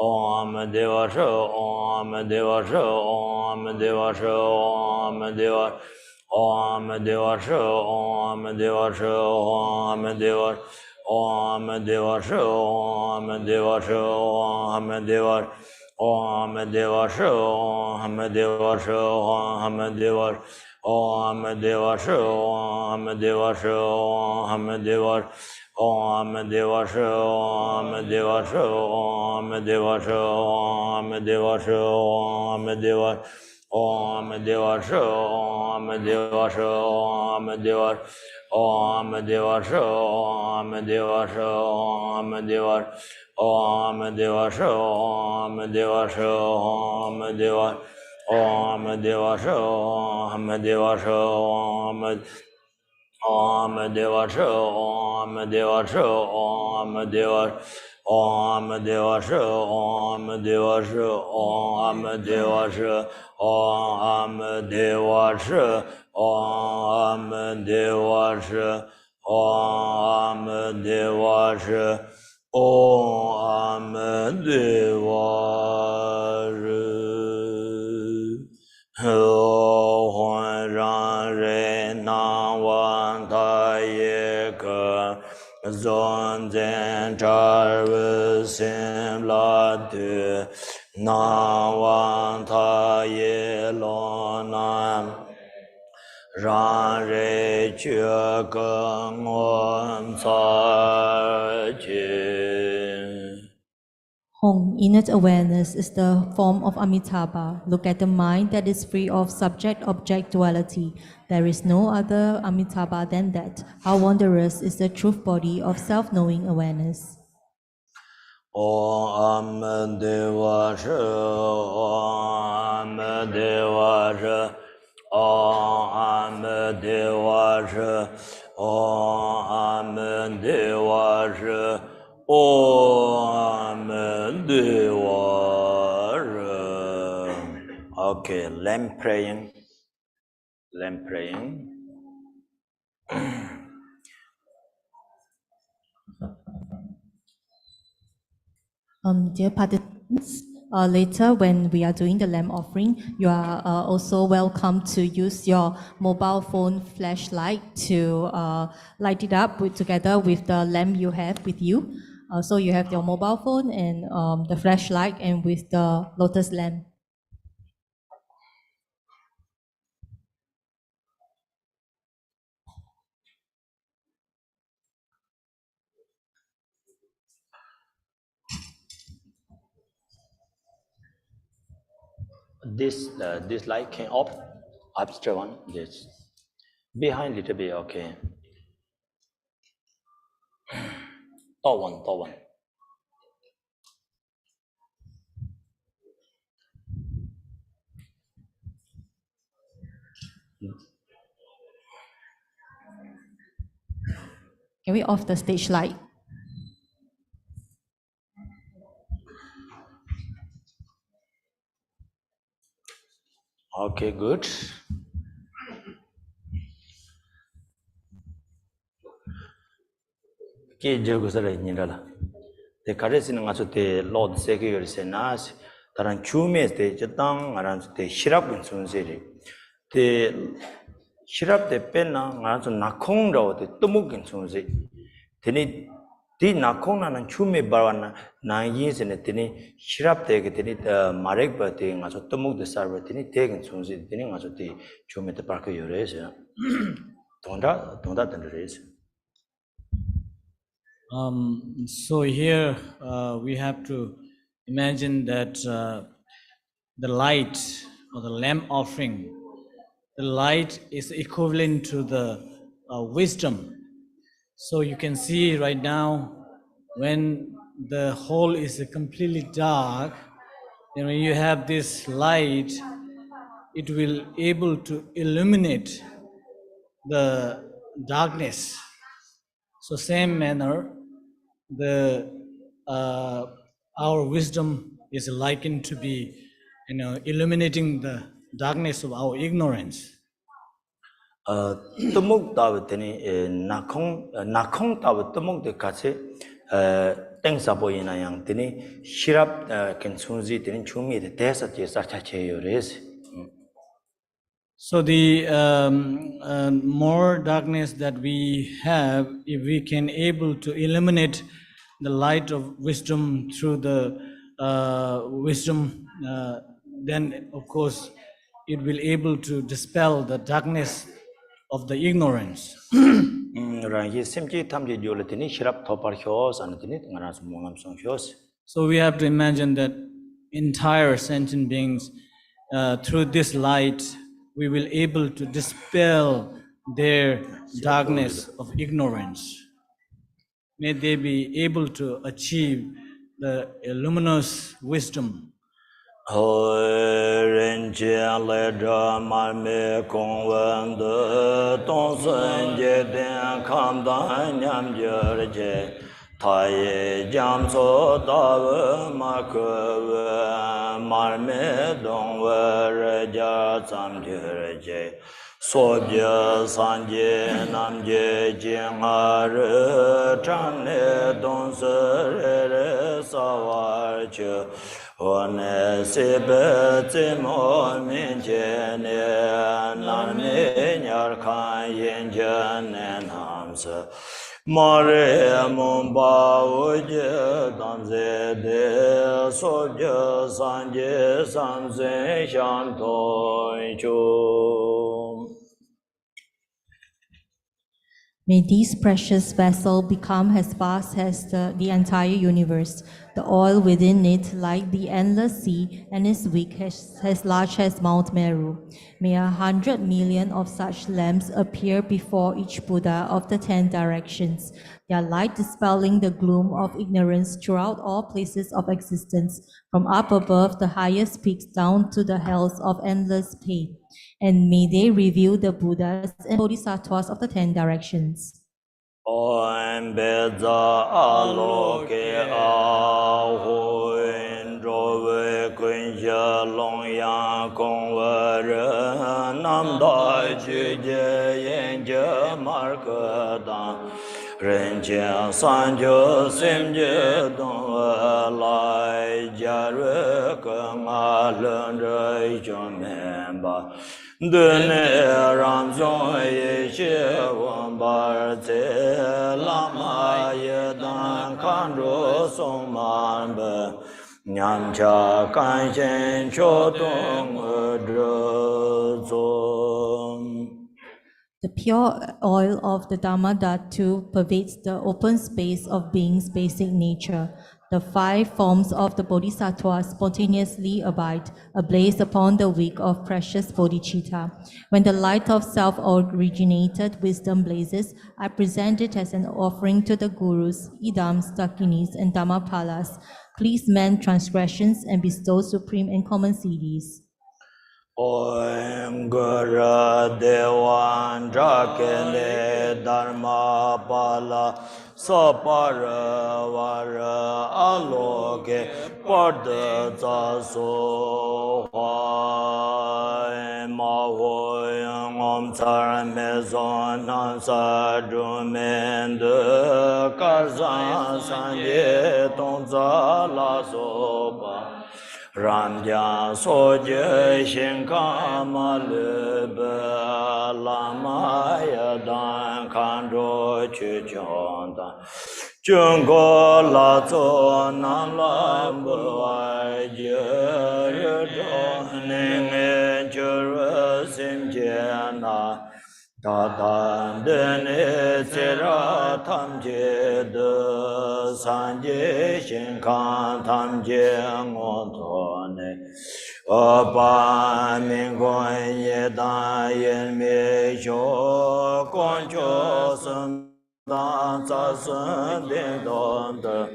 Om Dewa Sho, Om Dewa Sho, Om Dewa Sho, Om Dewa Om Dewa Sho, Om Dewa Sho, Om Dewa Om Dewa Sho, Om Dewa Sho, Om Dewa Om Dewa Sho, Om Dewa Sho, Om Dewa Om Dewa Sho, Om Dewa Sho, Om Dewa Om Dewa Sho, Om Dewa Sho, Om Dewa Sho, Om Dewa Sho, Om Dewa Om Dewa Sho, Om Dewa Sho, Om Dewa Om Dewa Sho, Om Dewa Sho, Om Dewa Om Dewa Sho, Om Dewa Sho, Om Dewa Om Dewa Sho, Om Dewa Sho, Om Dewa Sho, Om Dewa Sho, Om Dewa Om Dewa Sho, Om Dewa Sho, Om Dewa Sho, Om Dewa Sho, Om Dewa Sho, Om Dewa Sho, Om Dewa Sho. Huan Ran Re Na Wan Ta Ye Ke Zon Zen Char Wu Sim La Tu Na Wan Ta Ye Lo Nam Ran Re Chue Ke Ngon Sa Chi. Hong, inner awareness, is the form of Amitabha. Look at the mind that is free of subject-object duality. There is no other Amitabha than that. How wondrous is the truth body of self-knowing awareness. Om Dewa Sho, Om Dewa Sho, Om Dewa Sho, Om Dewa Sho, Om Dewa Sho. Okay, lamp praying. Lamp praying. Dear participants, later when we are doing the lamp offering, you are also welcome to use your mobile phone flashlight to light it up together with the lamp you have with you. So you have your mobile phone and the flashlight and with the lotus lamp. This light can off, upstairs one, this. Behind little bit, okay. Top one. Can we off the stage light? Okay, good. Ke jago sara nyindala. Te karesi nga so te Lord seke yori se nas. Taran chume te jatang aran te shirap gun seri. Te shirap te penna nga so nakong rao te tumuk gun seri. Teni di nakong na chume barwana na yin se ne teni shirap te ke teni marek ba te nga so tumuk de sarwa teni te gun seri. Teni nga so te chume te parka yore se. Donda tendre se. So here we have to imagine that the light or the lamp offering, the light is equivalent to the wisdom. So you can see right now when the hall is completely dark, and when you have this light, it will able to illuminate the darkness. So same manner, our wisdom is likened to be, illuminating the darkness of our ignorance. tumuk tawa teni nakong tawa tumuk de kache 땡사 보이나 양 드니 시랍 괜춘지 드니 충미의 대사지 사차체요레스. So the more darkness that we have, if we can able to illuminate the light of wisdom through the wisdom, then of course it will able to dispel the darkness of the ignorance. 랑이 심지 탐지 요르드니 시랍 토파효스 안드니 ngarasu mongamsong 효스. So we have to imagine that entire sentient beings, through this light, we will able to dispel their darkness of ignorance. May they be able to achieve the luminous wisdom. Taye jamso dawe makwe marme dongwe reja samjirje sobje sanje namje jingare chane donsere sawarche one sebe timo minjene narme nyarkan yenjene namse Mare mumba uje danze de soja sanje samse shanto chu. May these precious vessels become as vast as the entire universe, the oil within it like the endless sea, and its wick as large as Mount Meru. May 100 million of such lamps appear before each Buddha of the 10 directions, their light dispelling the gloom of ignorance throughout all places of existence, from up above the highest peaks down to the hells of endless pain. And may they reveal the Buddhas and Bodhisattvas of the 10 directions. Om Beza Aloke Ahoin Drove Kunja Long Yang Kong Vere Nam Dai Chuje Yenje Markadan Renjia Sanjo Simje Dong Lai Jare Kama Lundre Jomemba Dene Ramzon Yeshe Wambar Te Lama Yedan Kandro Songmanbe Nyamcha Kanshen Chodong Drozon. The pure oil of the Dhamma Dhatu pervades the open space of being's basic nature. The 5 forms of the Bodhisattvas spontaneously abide, ablaze upon the wick of precious bodhicitta. When the light of self-originated wisdom blazes, I present it as an offering to the Gurus, Idams, Dakinis, and Dhammapalas. Please mend transgressions and bestow supreme and common siddhis. Om Guru Dewa Drakene Dharma Pala Sapara Vara Aloke Parda Taso Hwa Ma Hoyang Om Tsar Mezon Hansa Drumende Karzan Sanje Tongza La Soba Ramja Soje Shinkama Lebe Lama Yadan Kandro Chuchonda Jungo Lazo Nalambu Ajir Ning Jerusalem Jena Tadan Dene Sera Tamje De Sanje Shinkan Tamje Ngotone Opa Mingon Yedan Yen Me Sho Koncho Sun Dan Sa Sun Ding Don De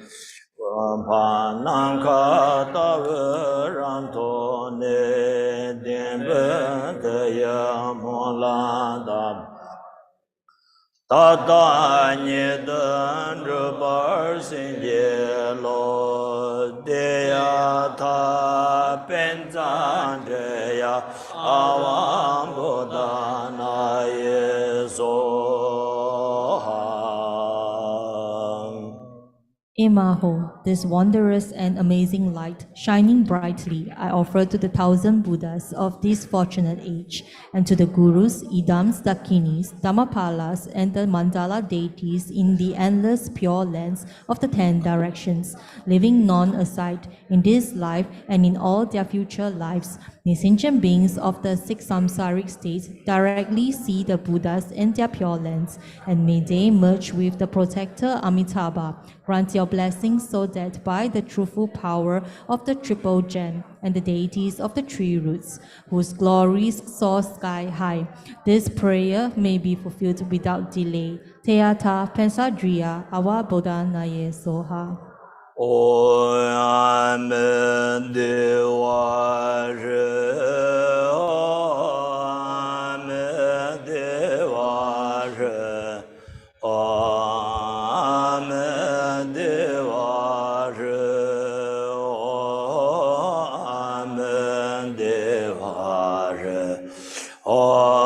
Pa Nam Ka Ta Ve Ram To Ne Din Ben De Ya Mo La Da Tata Nye Dan Rubar Sin Ye Lo De Ya Ta Pen Zan De Ya Awan Buddha Na Ye So Imaho, this wondrous and amazing light, shining brightly, I offer to the 1,000 Buddhas of this fortunate age, and to the Gurus, Idams, Dakinis, Dhammapalas, and the Mandala deities in the endless pure lands of the 10 directions, living none aside in this life and in all their future lives. May sentient beings of the 6 samsaric states directly see the Buddhas in their pure lands, and may they merge with the protector Amitabha. Grant your blessings so that by the truthful power of the triple gem and the deities of the 3 roots, whose glories soar sky high, this prayer may be fulfilled without delay. Teata Pensadriya Awa Bodha Naye Soha. Om Dewa Om Dewa Om Dewa Om Dewa Om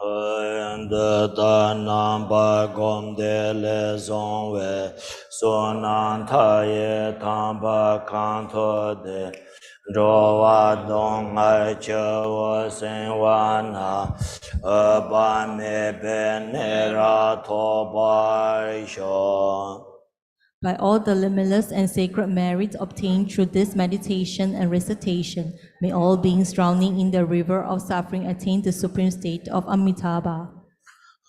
de ta nam pa gom de le song we so nan ta ye tam pa kan to de ro wa dong ai che wo sen wa na ba me be ne ra to ba sho. By all the limitless and sacred merits obtained through this meditation and recitation, may all beings drowning in the river of suffering attain the supreme state of Amitabha.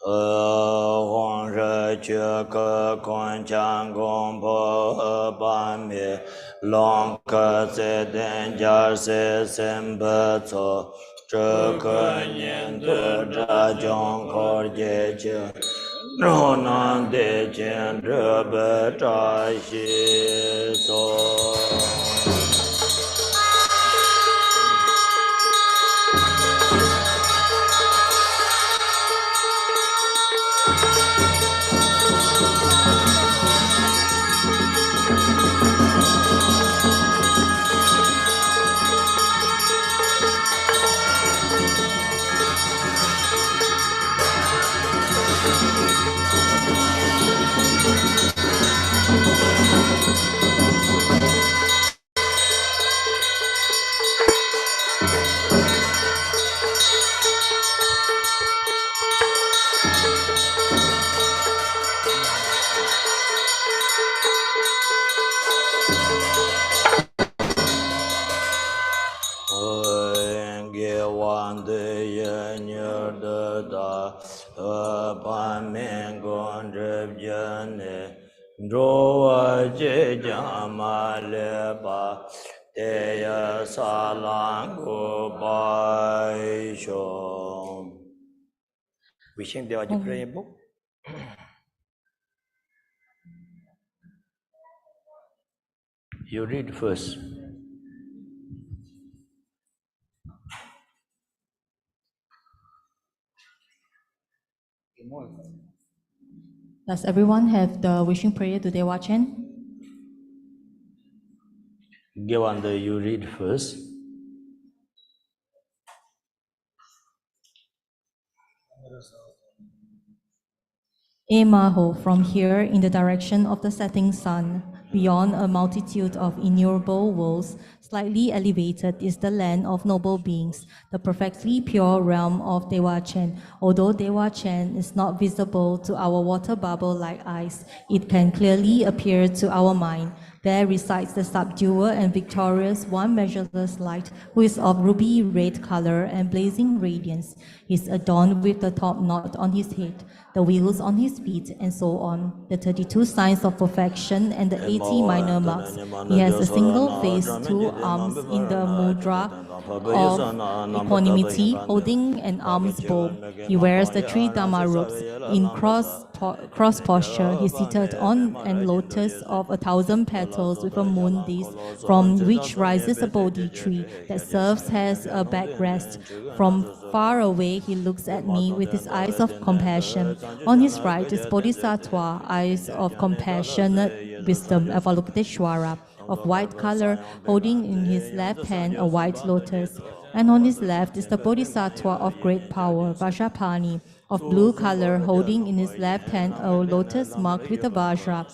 黄热觉个观将公婆半灭，龙可在天家是三不错，这个年的这种可解决，若能得见这不扎西所。We sing Dewa prayer book. You read first. Does everyone have the wishing prayer to Dewa chant? Gewanda, you read first. Emaho, from here in the direction of the setting sun, beyond a multitude of innumerable worlds, slightly elevated is the land of noble beings, the perfectly pure realm of Dewa Chen. Although Dewa Chen is not visible to our water bubble-like eyes, it can clearly appear to our mind. There resides the subduer and victorious one measureless light, who is of ruby red color and blazing radiance. He is adorned with the top knot on his head, the wheels on his feet, and so on, the 32 signs of perfection and the 80 minor marks. He has a single face, 2 arms in the mudra of equanimity, holding an alms bowl. He wears the 3 Dhamma robes. In cross posture, he is seated on an lotus of 1,000 petals with a moon disk, from which rises a Bodhi tree that serves as a backrest. From far away, he looks at me with his eyes of compassion. On his right is Bodhisattva, eyes of compassionate wisdom, Avalokiteshvara, of white color, holding in his left hand a white lotus. And on his left is the Bodhisattva of great power, Vajrapani, of blue color, holding in his left hand a lotus marked with a Vajra.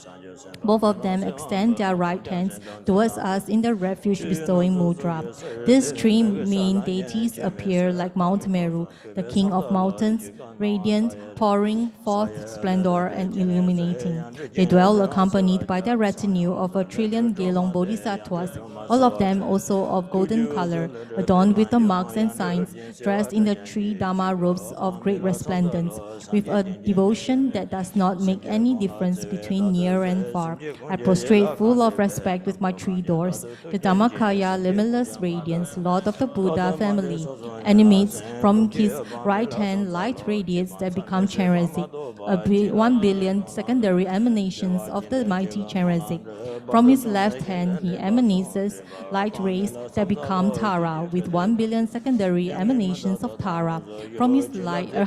Both of them extend their right hands towards us in the refuge bestowing mudra. These 3 main deities appear like Mount Meru, the king of mountains, radiant, pouring forth splendor and illuminating. They dwell accompanied by their retinue of 1 trillion Gelong bodhisattvas, all of them also of golden color, adorned with the marks and signs, dressed in the 3 Dhamma robes of great resplendence, with a devotion that does not make any difference between near and far. I prostrate full of respect with my 3 doors. The Dhammakaya, limitless radiance, Lord of the Buddha family, animates from his right hand light radiates that become Chenrezig, 1 billion secondary emanations of the mighty Chenrezig. From his left hand, he emanates light rays that become Tara, with 1 billion secondary emanations of Tara. From his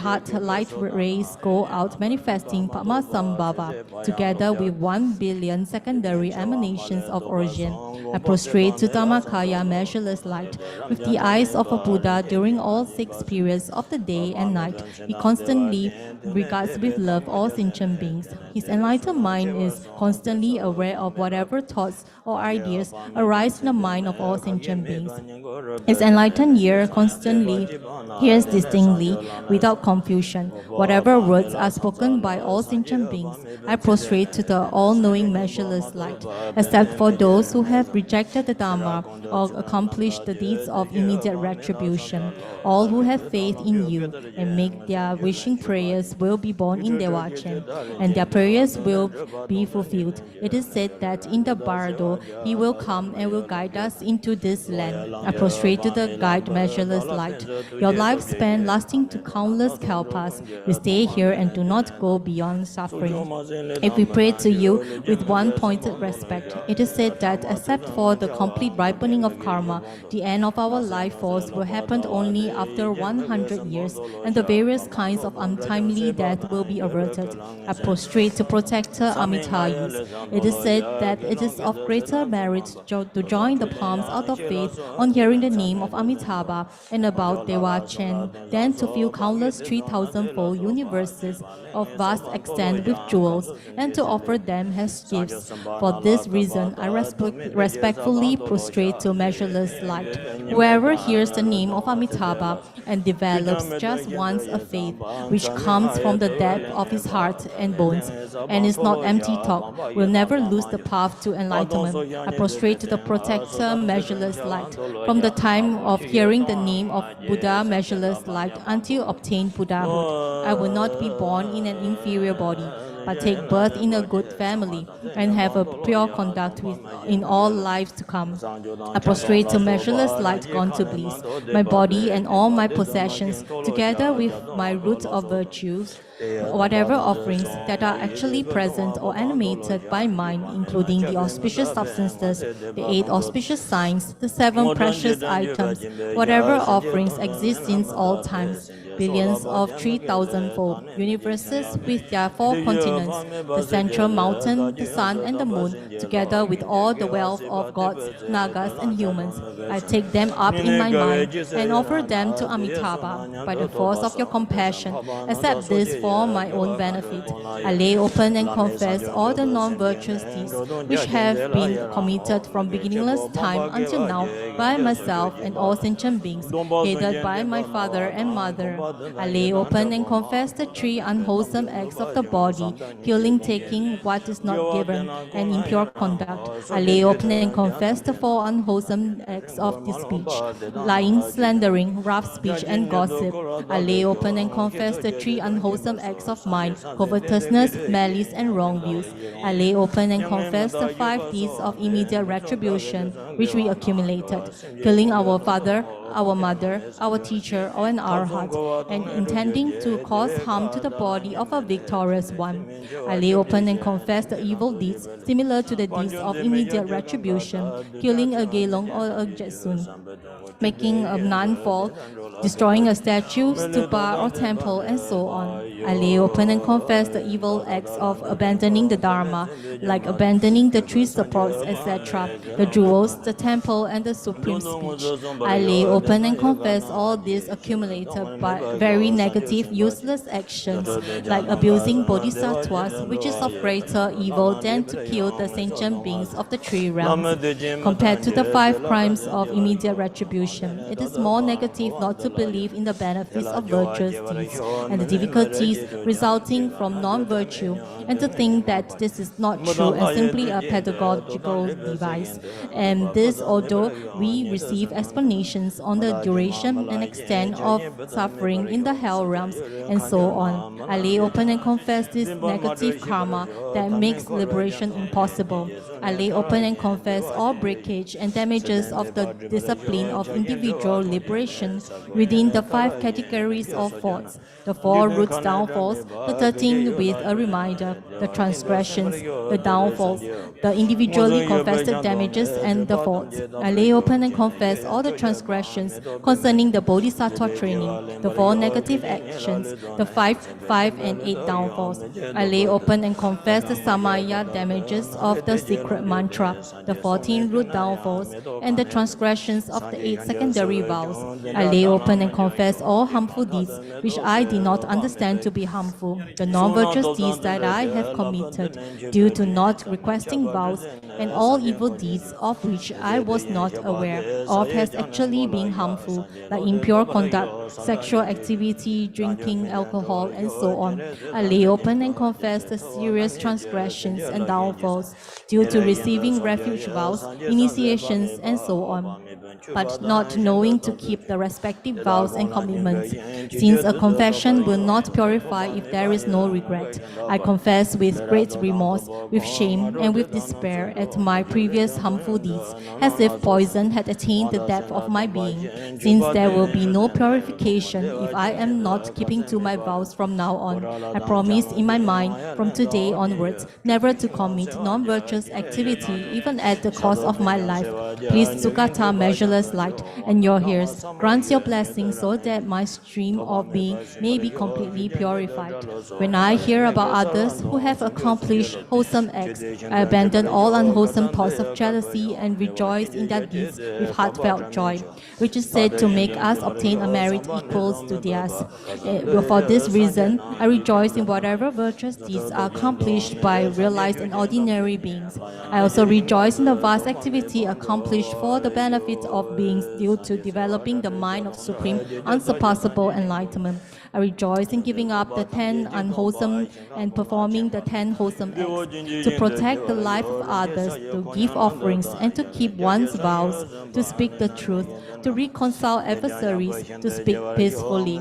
heart, light rays go out manifesting Padmasambhava, together with 1 1 billion secondary emanations of origin. I prostrate to Dhammakaya measureless light. With the eyes of a Buddha during all 6 periods of the day and night, he constantly regards with love all sentient beings. His enlightened mind is constantly aware of whatever thoughts or ideas arise in the mind of all sentient beings. His enlightened ear constantly hears distinctly without confusion whatever words are spoken by all sentient beings. I prostrate to the all-knowing measureless light, except for those who have rejected the Dharma or accomplished the deeds of immediate retribution. All who have faith in you and make their wishing prayers will be born in Dewa, and their prayers will be fulfilled. It is said that in the bardo he will come and will guide us into this land. I prostrate to the guide measureless light. Your lifespan lasting to countless kalpas, we stay here and do not go beyond suffering. If we pray to you with one pointed respect, it is said that except for the complete ripening of karma, the end of our life force will happen only after 100 years, and the various kinds of untimely death will be averted. I prostrate to Protector Amitayus. It is said that it is of greater merit to join the palms out of faith on hearing the name of Amitabha and about Dewa Chen than to fill countless 3,000-fold universes of vast extent with jewels and to offer them as gifts. For this reason, I respectfully prostrate to measureless light. Whoever hears the name of Amitabha and develops just once a faith which comes from the depth of his heart and bones and is not empty talk will never lose the path to enlightenment. I prostrate to the Protector measureless light. From the time of hearing the name of Buddha measureless light until obtained Buddhahood, I will not be born in an inferior body, but take birth in a good family and have a pure conduct in all lives to come. I prostrate to measureless light gone to bliss. My body and all my possessions, together with my root of virtues, whatever offerings that are actually present or animated by mind, including the auspicious substances, the 8 auspicious signs, the 7 precious items, whatever offerings exist since all times, billions of 3,000-fold universes with their 4 continents, the central mountain, the sun and the moon, together with all the wealth of gods, nagas and humans. I take them up in my mind and offer them to Amitabha. By the force of your compassion, accept this for my own benefit. I lay open and confess all the non-virtuous deeds which have been committed from beginningless time until now by myself and all sentient beings, headed by my father and mother. I lay open and confess the 3 unwholesome acts of the body, killing, taking what is not given, and impure conduct. I lay open and confess the 4 unwholesome acts of the speech, lying, slandering, rough speech, and gossip. I lay open and confess the 3 unwholesome acts of mind, covetousness, malice, and wrong views. I lay open and confess the 5 deeds of immediate retribution which we accumulated, killing our father, our mother, our teacher, or an arhat, and intending to cause harm to the body of a victorious one. I lay open and confess the evil deeds similar to the deeds of immediate retribution, killing a gelong or a jetsun, making a nun fall, destroying a statue, stupa, or temple, and so on. I lay open and confess the evil acts of abandoning the Dharma, like abandoning the 3 supports, etc., the jewels, the temple, and the supreme speech. I lay open and confess all these accumulated by very negative, useless actions, like abusing bodhisattvas, which is of greater evil than to kill the sentient beings of the 3 realms. Compared to the 5 crimes of immediate retribution, it is more negative not to believe in the benefits of virtuous deeds and the difficulties resulting from non-virtue, and to think that this is not true and simply a pedagogical device. And this, although we receive explanations on the duration and extent of suffering in the hell realms and so on, I lay open and confess this negative karma that makes liberation impossible. I lay open and confess all breakage and damages of the discipline of individual liberation within the 5 categories of faults, the 4 roots downfalls, the 13 with a reminder, the transgressions, the downfalls, the individually confessed damages and the faults. I lay open and confess all the transgressions concerning the Bodhisattva training, the 4 negative actions, the 5 and 8 downfalls. I lay open and confess the Samaya damages of the secret mantra, the 14 root downfalls, and the transgressions of the 8 secondary vows. I lay open and confess all harmful deeds which I did not understand to be harmful, the non-virtuous deeds that I have committed due to not requesting vows, and all evil deeds of which I was not aware of has actually been harmful, like impure conduct, sexual activity, drinking alcohol, and so on. I lay open and confess the serious transgressions and downfalls due to receiving refuge vows, initiations, and so on, but not knowing to keep the respective vows and commitments. Since a confession will not purify if there is no regret, I confess with great remorse, with shame, and with despair at my previous harmful deeds, as if poison had attained the depth of my being. Since there will be no purification if I am not keeping to my vows from now on, I promise in my mind from today onwards never to commit non-virtuous activity even at the cost of my life. Please Sukata measureless light and your ears, grant your blessing so that my stream of being may be completely purified. When I hear about others who have accomplished wholesome acts, I abandon all unwholesome thoughts of jealousy and rejoice in their deeds with heartfelt joy, which is said to make us obtain a merit equals to theirs. For this reason, I rejoice in whatever virtuous deeds are accomplished by realized and ordinary beings. I also rejoice in the vast activity accomplished for the benefit of beings due to developing the mind of supreme, unsurpassable enlightenment. I rejoice in giving up the 10 unwholesome and performing the 10 wholesome acts, to protect the life of others, to give offerings, and to keep one's vows, to speak the truth, to reconcile adversaries, to speak peacefully,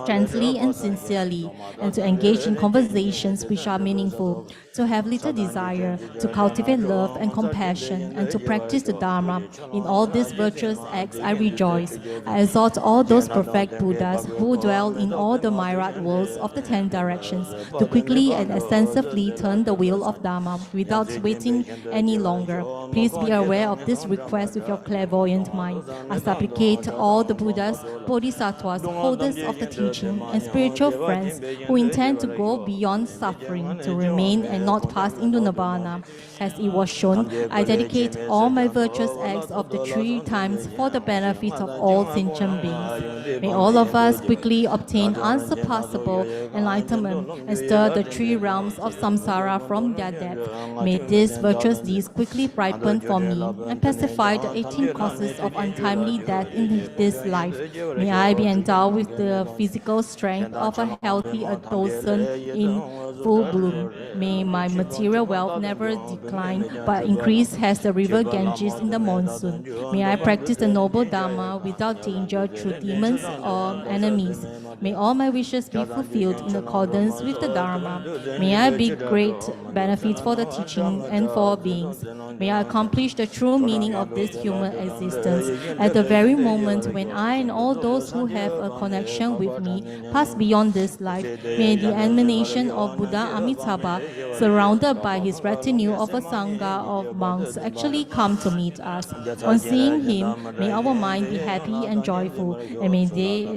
gently and sincerely, and to engage in conversations which are meaningful, to have little desire, to cultivate love and compassion, and to practice the Dharma. In all these virtuous acts I rejoice. I exalt all those perfect Buddhas who dwell in all the myriad worlds of the 10 directions to quickly and extensively turn the wheel of Dharma without waiting any longer. Please be aware of this request with your clairvoyant mind. I supplicate all the Buddhas, Bodhisattvas, holders of the teaching, and spiritual friends who intend to go beyond suffering, to remain and not pass into Nirvana. As it was shown, I dedicate all my virtuous acts of the 3 times for the benefit of all sentient beings. May all of us quickly obtain unsurpassable enlightenment and stir the 3 realms of samsara from their depth. May these virtuous deeds quickly ripen for me and pacify the 18 causes of untimely death in this life. May I be endowed with the physical strength of a healthy adolescent in full bloom. May my material wealth never decline but increase as the river Ganges in the monsoon. May I practice the noble Dharma without danger through demons or enemies. May all my wishes be fulfilled in accordance with the Dharma. May I be great benefit for the teaching and for beings. May I accomplish the true meaning of this human existence. At the very moment when I and all those who have a connection with me pass beyond this life, may the emanation of Buddha Amitabha, surrounded by his retinue of a Sangha of monks, actually come to meet us. On seeing him, may our mind be happy and joyful, and may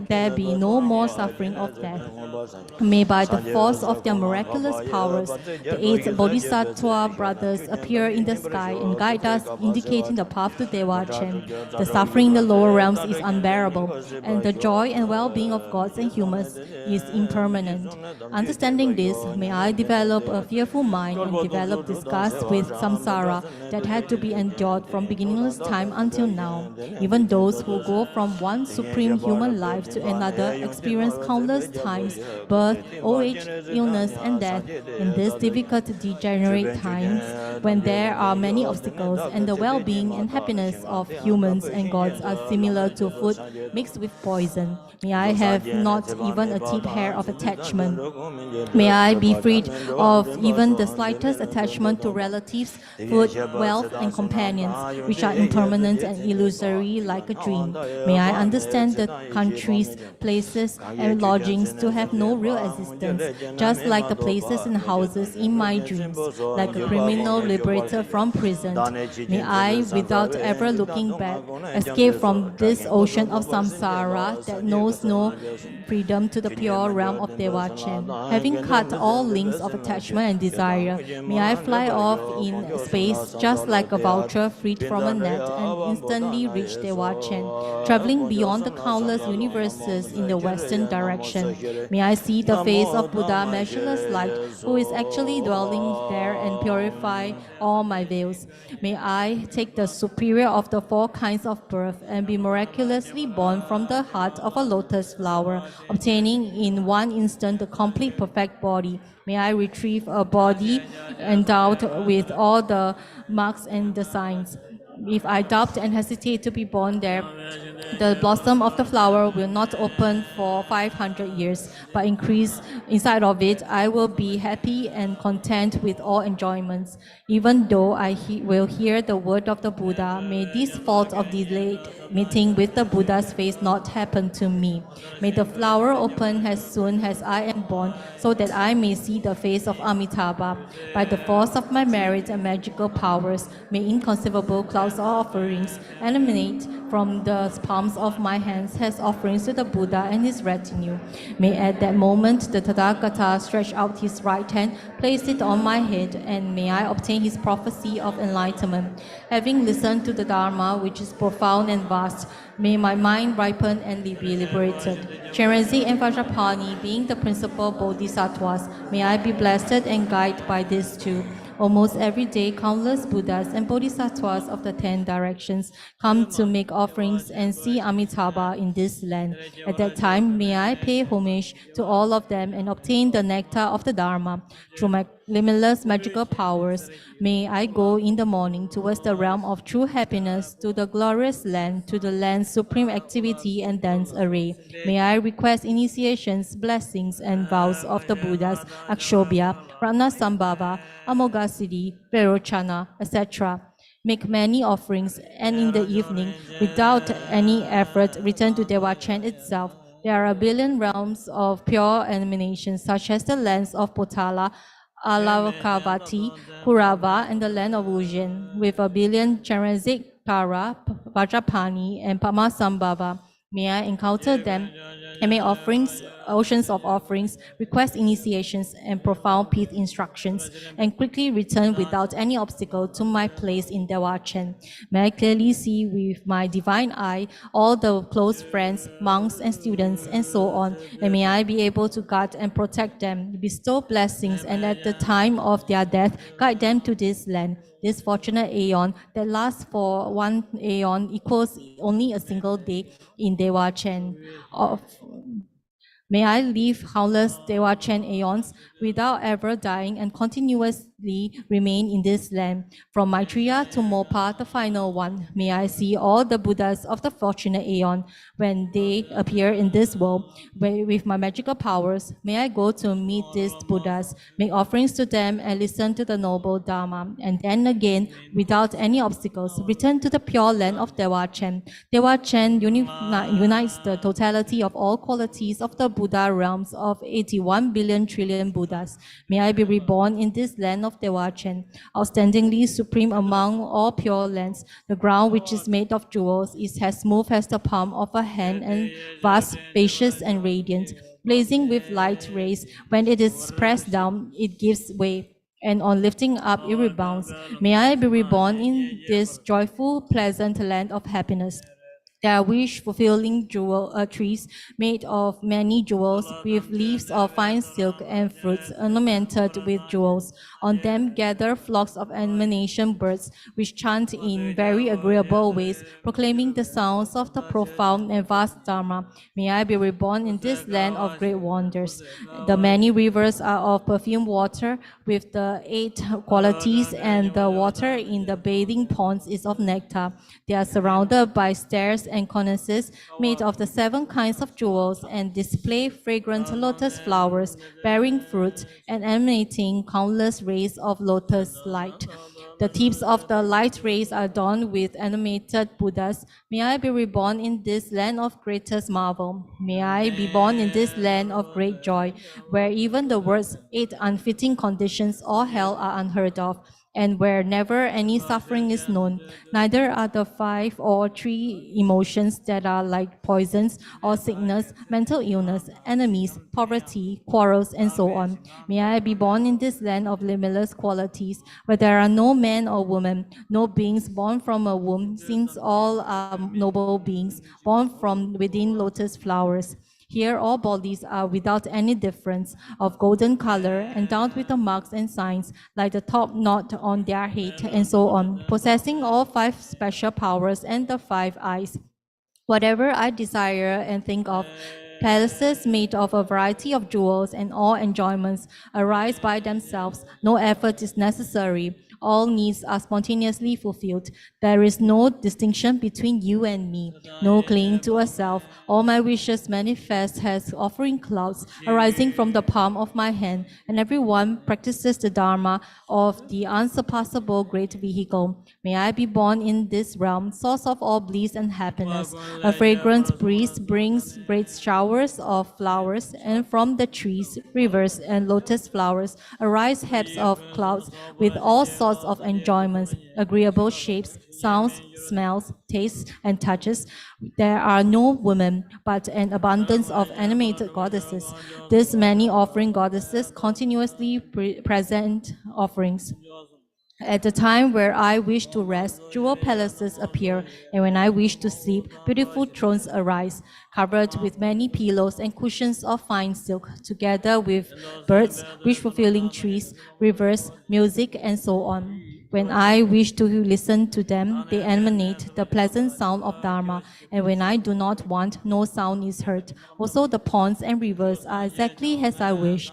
there be no more suffering of death. May by the force of their miraculous powers, the 8 Bodhisattva brothers appear in the sky and guide us, indicating the path to Dewa. The suffering in the lower realms is unbearable, and the joy and well-being of gods and humans is impermanent. Understanding this, may I develop a fearful mind and develop disgust with samsara that had to be endured from beginningless time until now. Even those who go from one supreme human life to another experience countless times birth, old age, illness, and death. In these difficult, degenerate times, when there are many obstacles and the well-being and happiness of humans and gods are similar to food mixed with poison, may I have not even a tip hair of attachment. May I be freed of even the slightest attachment to relatives, food, wealth, and companions, which are impermanent and illusory like a dream. May I understand the countries, places, and lodgings to have no real existence, just like the places and houses in my dreams, like a criminal liberated from prison. May I, without ever looking back, escape from this ocean of samsara that knows no freedom to the pure realm of Dewa Chen. Having cut all links of attachment and desire, may I fly off in space just like a vulture freed from a net and instantly reach Dewa Chen, traveling beyond the countless universes in the western direction. May I see the face of Buddha, measureless light, who is actually dwelling there and purify all my veils. May I take the superior of the four kinds of birth and be miraculously born from the heart of a lotus flower, obtaining in one instant the complete perfect body. May I retrieve a body endowed with all the marks and the signs. If I doubt and hesitate to be born there, the blossom of the flower will not open for 500 years, but increase inside of it. I will be happy and content with all enjoyments. Even though I will hear the word of the Buddha, may this fault of delayed meeting with the Buddha's face not happen to me. May the flower open as soon as I am born, so that I may see the face of Amitabha. By the force of my merit and magical powers, may inconceivable clouds of offerings emanate from the palms of my hands as offerings to the Buddha and his retinue. May at that moment the Tathagata stretch out his right hand, place it on my head, and may I obtain his prophecy of enlightenment. Having listened to the Dharma, which is profound and vast, may my mind ripen and be liberated. Chiranzi and Vajrapani being the principal bodhisattvas, may I be blessed and guided by these two. Almost every day, countless Buddhas and Bodhisattvas of the 10 directions come to make offerings and see Amitabha in this land. At that time, may I pay homage to all of them and obtain the nectar of the Dharma. Through my limitless magical powers, may I go in the morning towards the realm of true happiness, to the glorious land, to the land's supreme activity and dance array. May I request initiations, blessings, and vows of the Buddhas Akshobhya, Ratnasambhava, Amoghasiddhi, Verochana, etc. Make many offerings, and in the evening, without any effort, return to Dewa Chen itself. There are a billion realms of pure emanations, such as the lands of Potala, Alavakavati, Kurava, and the land of Ujjain, with a billion Charanzik, Tara, Vajrapani, and Pamasambhava. May I encounter them, and may offerings, oceans of offerings, request initiations and profound peace instructions, and quickly return without any obstacle to my place in Dewa Chen. May I clearly see with my divine eye all the close friends, monks and students, and so on, and may I be able to guard and protect them, bestow blessings, and at the time of their death, guide them to this land. This fortunate aeon that lasts for one aeon equals only a single day in Dewa Chen. May I live countless Dewa Chen aeons without ever dying and continuously remain in this land. From Maitreya to Mopa, the final one, may I see all the Buddhas of the fortunate aeon when they appear in this world. With my magical powers, may I go to meet these Buddhas, make offerings to them, and listen to the noble Dharma. And then again, without any obstacles, return to the pure land of Dewa Chen. Dewa Chen unites the totality of all qualities of the Buddha realms of 81 billion trillion Buddhas. May I be reborn in this land of Dewa Chen, outstandingly supreme among all pure lands. The ground, which is made of jewels, is as smooth as the palm of a hand and vast, spacious, and radiant, blazing with light rays. When it is pressed down, it gives way, and on lifting up, it rebounds. May I be reborn in this joyful, pleasant land of happiness. There are wish-fulfilling trees made of many jewels, with leaves of fine silk and fruits ornamented with jewels. On them gather flocks of emanation birds, which chant in very agreeable ways, proclaiming the sounds of the profound and vast Dharma. May I be reborn in this land of great wonders. The many rivers are of perfumed water, with the 8 qualities, and the water in the bathing ponds is of nectar. They are surrounded by stairs and cornices made of the 7 kinds of jewels, and display fragrant lotus flowers bearing fruit and emanating countless rays of lotus light. The tips of the light rays are adorned with animated Buddhas. May I be reborn in this land of greatest marvel. May I be born in this land of great joy, where even the words 8 unfitting conditions or hell are unheard of, and where never any suffering is known. Neither are the 5 or 3 emotions that are like poisons or sickness, mental illness, enemies, poverty, quarrels, and so on. May I be born in this land of limitless qualities, where there are no man or woman, no beings born from a womb, since all are noble beings, born from within lotus flowers. Here all bodies are without any difference of golden color, endowed with the marks and signs, like the top knot on their head, and so on, possessing all 5 special powers and the 5 eyes. Whatever I desire and think of, palaces made of a variety of jewels and all enjoyments arise by themselves. No effort is necessary. All needs are spontaneously fulfilled. There is no distinction between you and me, no clinging to a self. All my wishes manifest as offering clouds arising from the palm of my hand, and everyone practices the Dharma of the unsurpassable great vehicle. May I be born in this realm, source of all bliss and happiness. A fragrant breeze brings great showers of flowers, and from the trees, rivers, and lotus flowers arise heaps of clouds with all sorts of enjoyments, agreeable shapes, sounds, smells, tastes, and touches. There are no women, but an abundance of animated goddesses. These many offering goddesses continuously present offerings. At the time where I wish to rest, jewel palaces appear, and when I wish to sleep, beautiful thrones arise, covered with many pillows and cushions of fine silk, together with birds, wish-fulfilling trees, rivers, music, and so on. When I wish to listen to them, they emanate the pleasant sound of Dharma, and when I do not want, no sound is heard. Also, the ponds and rivers are exactly as I wished,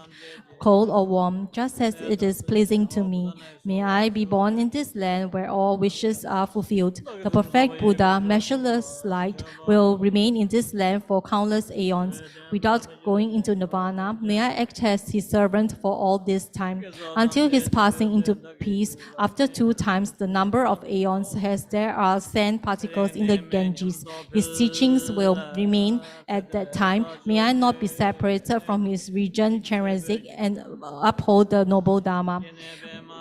cold or warm, just as it is pleasing to me. May I be born in this land where all wishes are fulfilled. The perfect Buddha, measureless light, will remain in this land for countless aeons. Without going into nirvana, may I act as his servant for all this time, until his passing into peace after 2 times the number of aeons as there are sand particles in the Ganges. His teachings will remain at that time. May I not be separated from his regent Chenrezig and uphold the noble Dharma.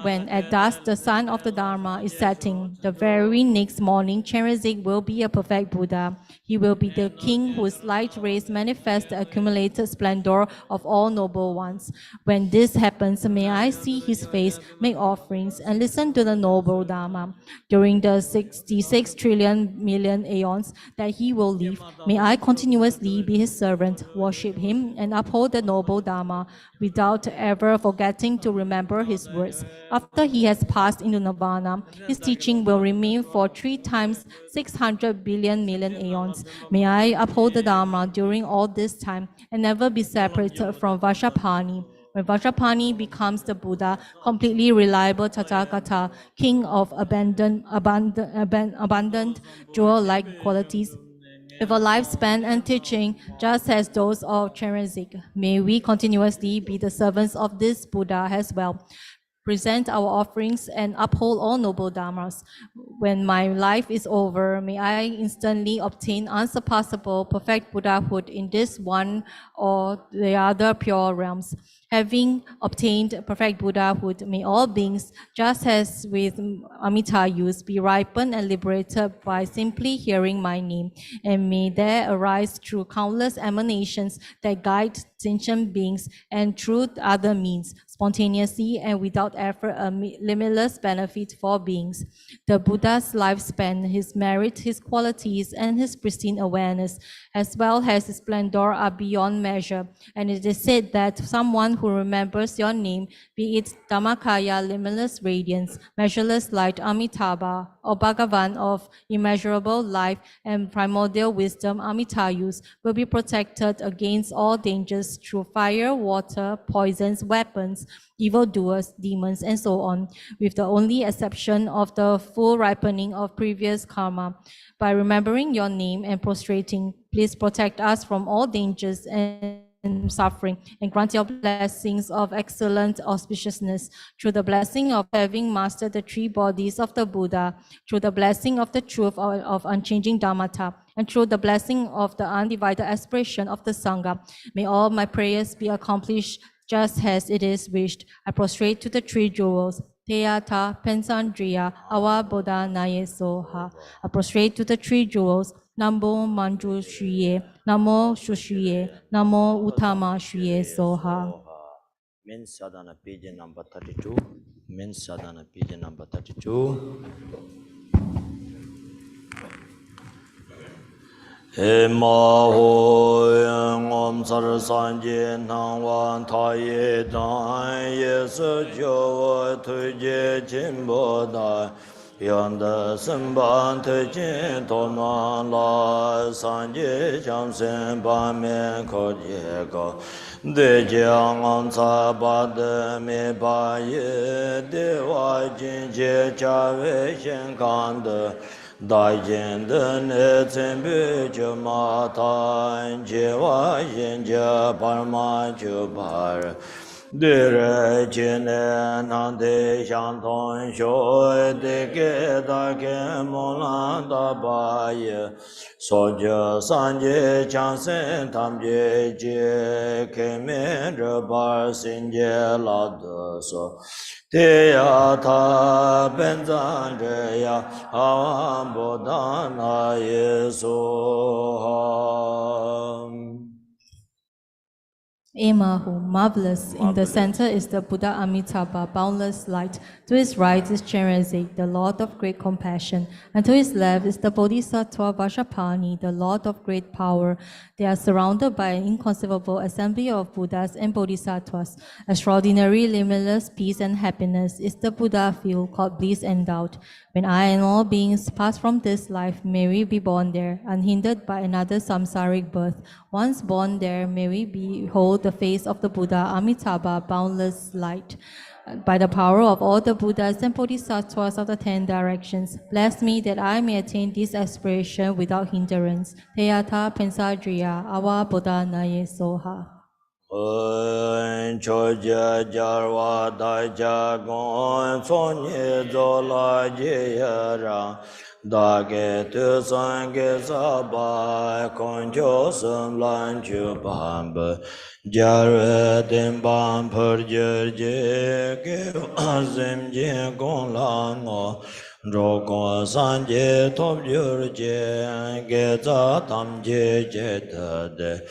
When at dusk the sun of the Dharma is setting, the very next morning Chenrezig will be a perfect Buddha. He will be the king whose light rays manifest the accumulated splendor of all noble ones. When this happens, may I see his face, make offerings, and listen to the noble Dharma. During the 66 trillion million aeons that he will live, may I continuously be his servant, worship him, and uphold the noble Dharma without ever forgetting to remember his words. After he has passed into nirvana, his teaching will remain for 3 times 600 billion million aeons. May I uphold the Dharma during all this time and never be separated from Vajrapani. When Vajrapani becomes the Buddha, completely reliable Tathagata, king of abundant jewel-like qualities, with a lifespan and teaching just as those of Chenrezig. May we continuously be the servants of this Buddha as well. Present our offerings and uphold all noble dharmas. When my life is over, may I instantly obtain unsurpassable perfect Buddhahood in this one or the other pure realms. Having obtained perfect Buddhahood, may all beings, just as with Amitabhus, be ripened and liberated by simply hearing my name, and may there arise through countless emanations that guide sentient beings and through other means, spontaneously and without effort, a limitless benefit for beings. The Buddha's lifespan, his merit, his qualities, and his pristine awareness, as well as his splendor, are beyond measure, and it is said that someone who remembers your name, be it Dhammakaya, limitless radiance, measureless light, Amitabha, or Bhagavan of immeasurable life and primordial wisdom, Amitabhus, will be protected against all dangers through fire, water, poisons, weapons, evildoers, demons, and so on, with the only exception of the full ripening of previous karma. By remembering your name and prostrating, please protect us from all dangers and and suffering, and grant your blessings of excellent auspiciousness through the blessing of having mastered the three bodies of the Buddha, through the blessing of the truth of unchanging Dharmata, and through the blessing of the undivided aspiration of the Sangha. May all my prayers be accomplished just as it is wished. I prostrate to the three jewels. Teata, Pensandriya, Awa Bodha Naye Soha. I prostrate to the three jewels. Namo Manju Shriye, Namo Shushiye, Namo Uttama Shriye Soha. Min sadhana page number 32. Min sadhana page number 32. He ma ho yang om sar san je nang wan ta ye dan ye su jo wa tu je chin bo da yang de sen ban tu jin to na la san je chang sen ba me ko je ko de jiang on sa ba de me ba ye Dewa jin je cha we shen kan de Dai jen de ne tsembu ju ma tan je wa yin je par ma ju par de re jen ne nan de xiang tong xiu de ge da ge mo lan da ba ye so je san je chang sen tam je je ke me re bar sin je la de so Teya ta benzan reya avam bodhana yesoham. Emahu, marvelous. In the center is the Buddha Amitabha, boundless light. To his right is Chenrezig, the Lord of great compassion. And to his left is the Bodhisattva Vajrapani, the Lord of great power. They are surrounded by an inconceivable assembly of Buddhas and Bodhisattvas. Extraordinary, limitless peace and happiness is the Buddha field called bliss endowed. When I and all beings pass from this life, may we be born there, unhindered by another samsaric birth. Once born there, may we behold the face of the Buddha, Amitabha, boundless light. By the power of all the Buddhas and Bodhisattvas of the 10 directions, bless me that I may attain this aspiration without hindrance. Teyata Pensadriya, Awa Bodha Naye Soha. Choja jarwa daja gon sonye zola jeyara dage tu sange saba konjo sum lan chu bamba jarwe den bam per je ke azem je gon la ngo Rogo sanje top je ge za tam je de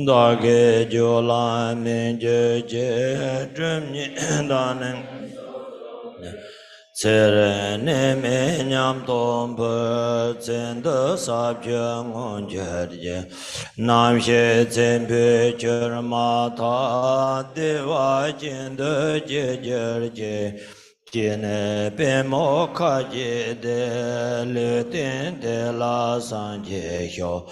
dage jo la min je drum ni danen Tsere ne me nyam tom pe tsen de sab je ngon je nam she tsen pe chur ma ta Dewa jin de je Jine pe mo ka je de le ten de la san je hyo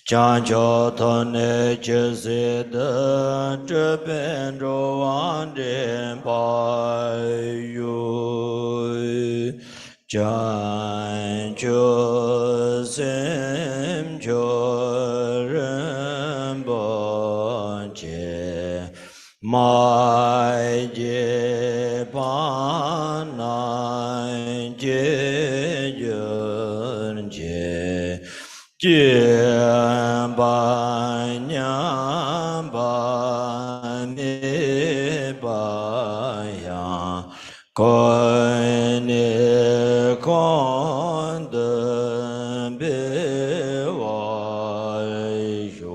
chan cho ton ne che se de che pen ro wan de pa yu chan cho sem cho ren bo che mai je pa na je yun je ba nya ba me ba ya ko ne kon de be wa yo.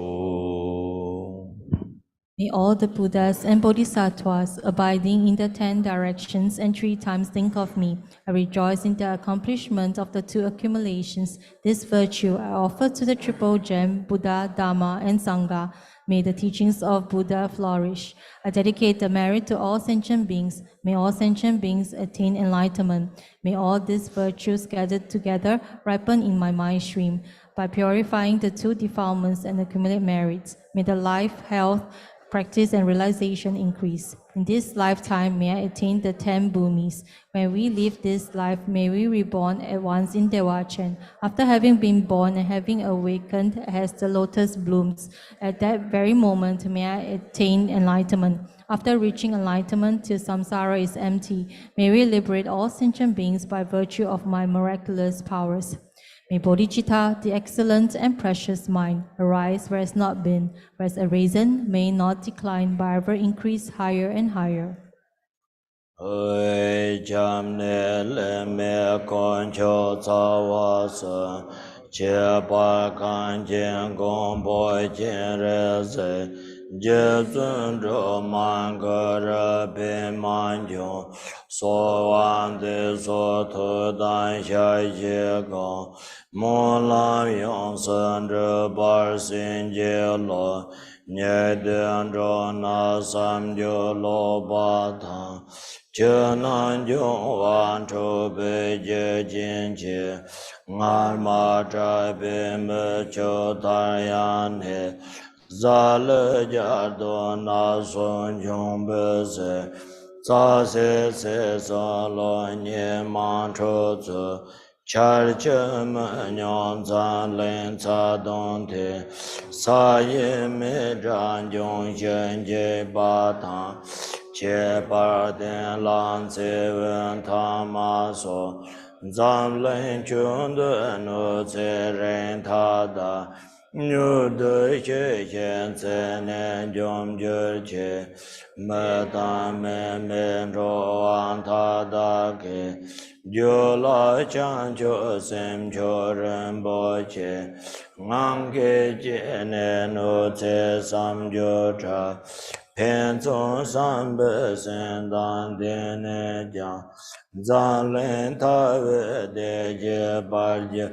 May all the Buddhas and Bodhisattvas abiding in the 10 directions and 3 times think of me. I rejoice in the accomplishment of the 2 accumulations. This virtue I offer to the Triple Gem, Buddha, Dhamma, and Sangha. May the teachings of Buddha flourish. I dedicate the merit to all sentient beings. May all sentient beings attain enlightenment. May all these virtues gathered together ripen in my mind stream. By purifying the 2 defilements and accumulate merits, may the life, health, practice and realization increase. In this lifetime, may I attain the 10 bhumis. When we live this life, may we reborn at once in Dewa. After having been born and having awakened as the lotus blooms, at that very moment, may I attain enlightenment. After reaching enlightenment till samsara is empty, may we liberate all sentient beings by virtue of my miraculous powers. May bodhicitta, the excellent and precious mind, arise where it has not been, whereas a raisin may not decline but ever increase higher and higher. Jamne leme concho tawasa, chepa kanjen gombo jenreze, jezun jo mangara pe manjo, so wande so to dan sha ye gong, mo lam yong san zhe bar sin je lo, nye den zho na sam jo lo ba tang, che nan jung wan chu bei je jin che, ngar ma trai bei me cho tar yan he, za le jar do na sun chung be se, za se sa lo nye man chu zu, char che me nyong zan len ca dong te, sa ye me zhan jung shen je ba tang, che par den lan tse wen ta ma so, zam len chun de nu tse ren ta da, nyu de che chen tse nen jom jur che, me ta me ro an ta da ke, jo la chan cho sem cho ren bo che, ngang ke che ne nu tse sam jo cha, pen zong san be sen dan de ne jiang, zang len ta we de je bar je,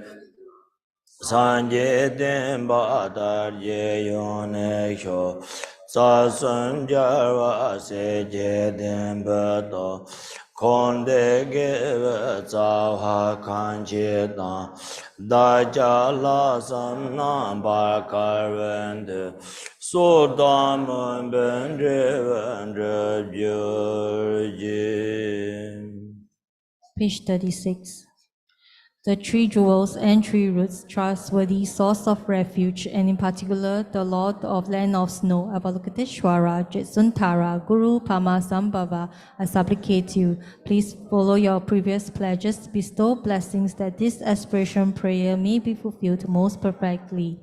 san je den ba dar je yon ne sho, sa sun jar wa se je den be do, kon de ge we za ha kan che dan, da ja la sam nan ba kar wen de, so da mun ben je wen je je je. Page 36. The three jewels and three roots, trustworthy source of refuge, and in particular, the Lord of Land of Snow, Avalokiteshvara, Jetsuntara, Guru Pamasambhava, I supplicate you, please follow your previous pledges, bestow blessings that this aspiration prayer may be fulfilled most perfectly.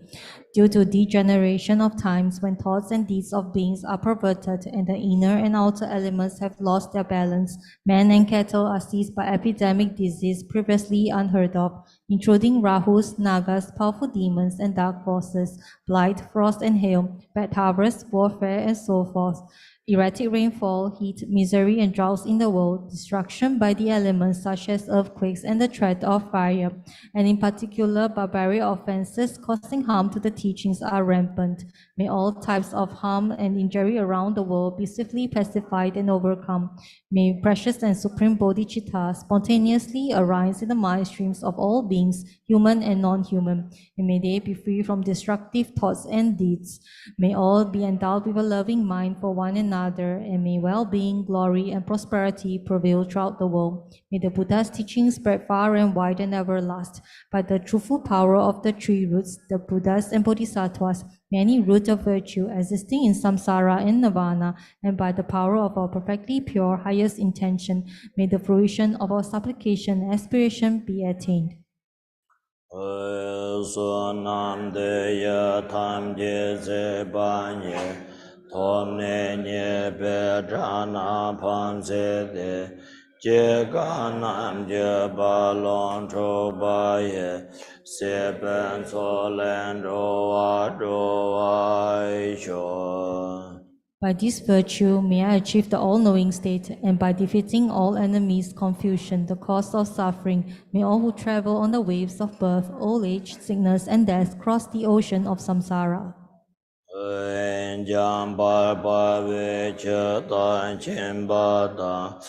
Due to degeneration of times when thoughts and deeds of beings are perverted and the inner and outer elements have lost their balance, men and cattle are seized by epidemic disease previously unheard of, including Rahus, Nagas, powerful demons, and dark forces, blight, frost, and hail, bad harvests, warfare, and so forth. Erratic rainfall, heat, misery, and droughts in the world, destruction by the elements such as earthquakes and the threat of fire, and in particular barbaric offenses causing harm to the teachings are rampant. May all types of harm and injury around the world be swiftly pacified and overcome. May precious and supreme bodhicitta spontaneously arise in the mind streams of all beings, human and non-human, and may they be free from destructive thoughts and deeds. May all be endowed with a loving mind for one another, and may well-being, glory, and prosperity prevail throughout the world. May the Buddha's teachings spread far and wide and ever last. By the truthful power of the three roots, the Buddhas and Bodhisattvas, many roots of virtue existing in samsara and nirvana, and by the power of our perfectly pure highest intention, may the fruition of our supplication and aspiration be attained. So nam de ya tam je se ba nye, tom ne nye pe tra na pam se de, je ga nam je ba long cho ba ye, se pen so len ro wa I sho. By this virtue, may I achieve the all-knowing state, and by defeating all enemies, confusion, the cause of suffering, may all who travel on the waves of birth, old age, sickness, and death cross the ocean of samsara. Jam bar ba ve che ta chen ba da,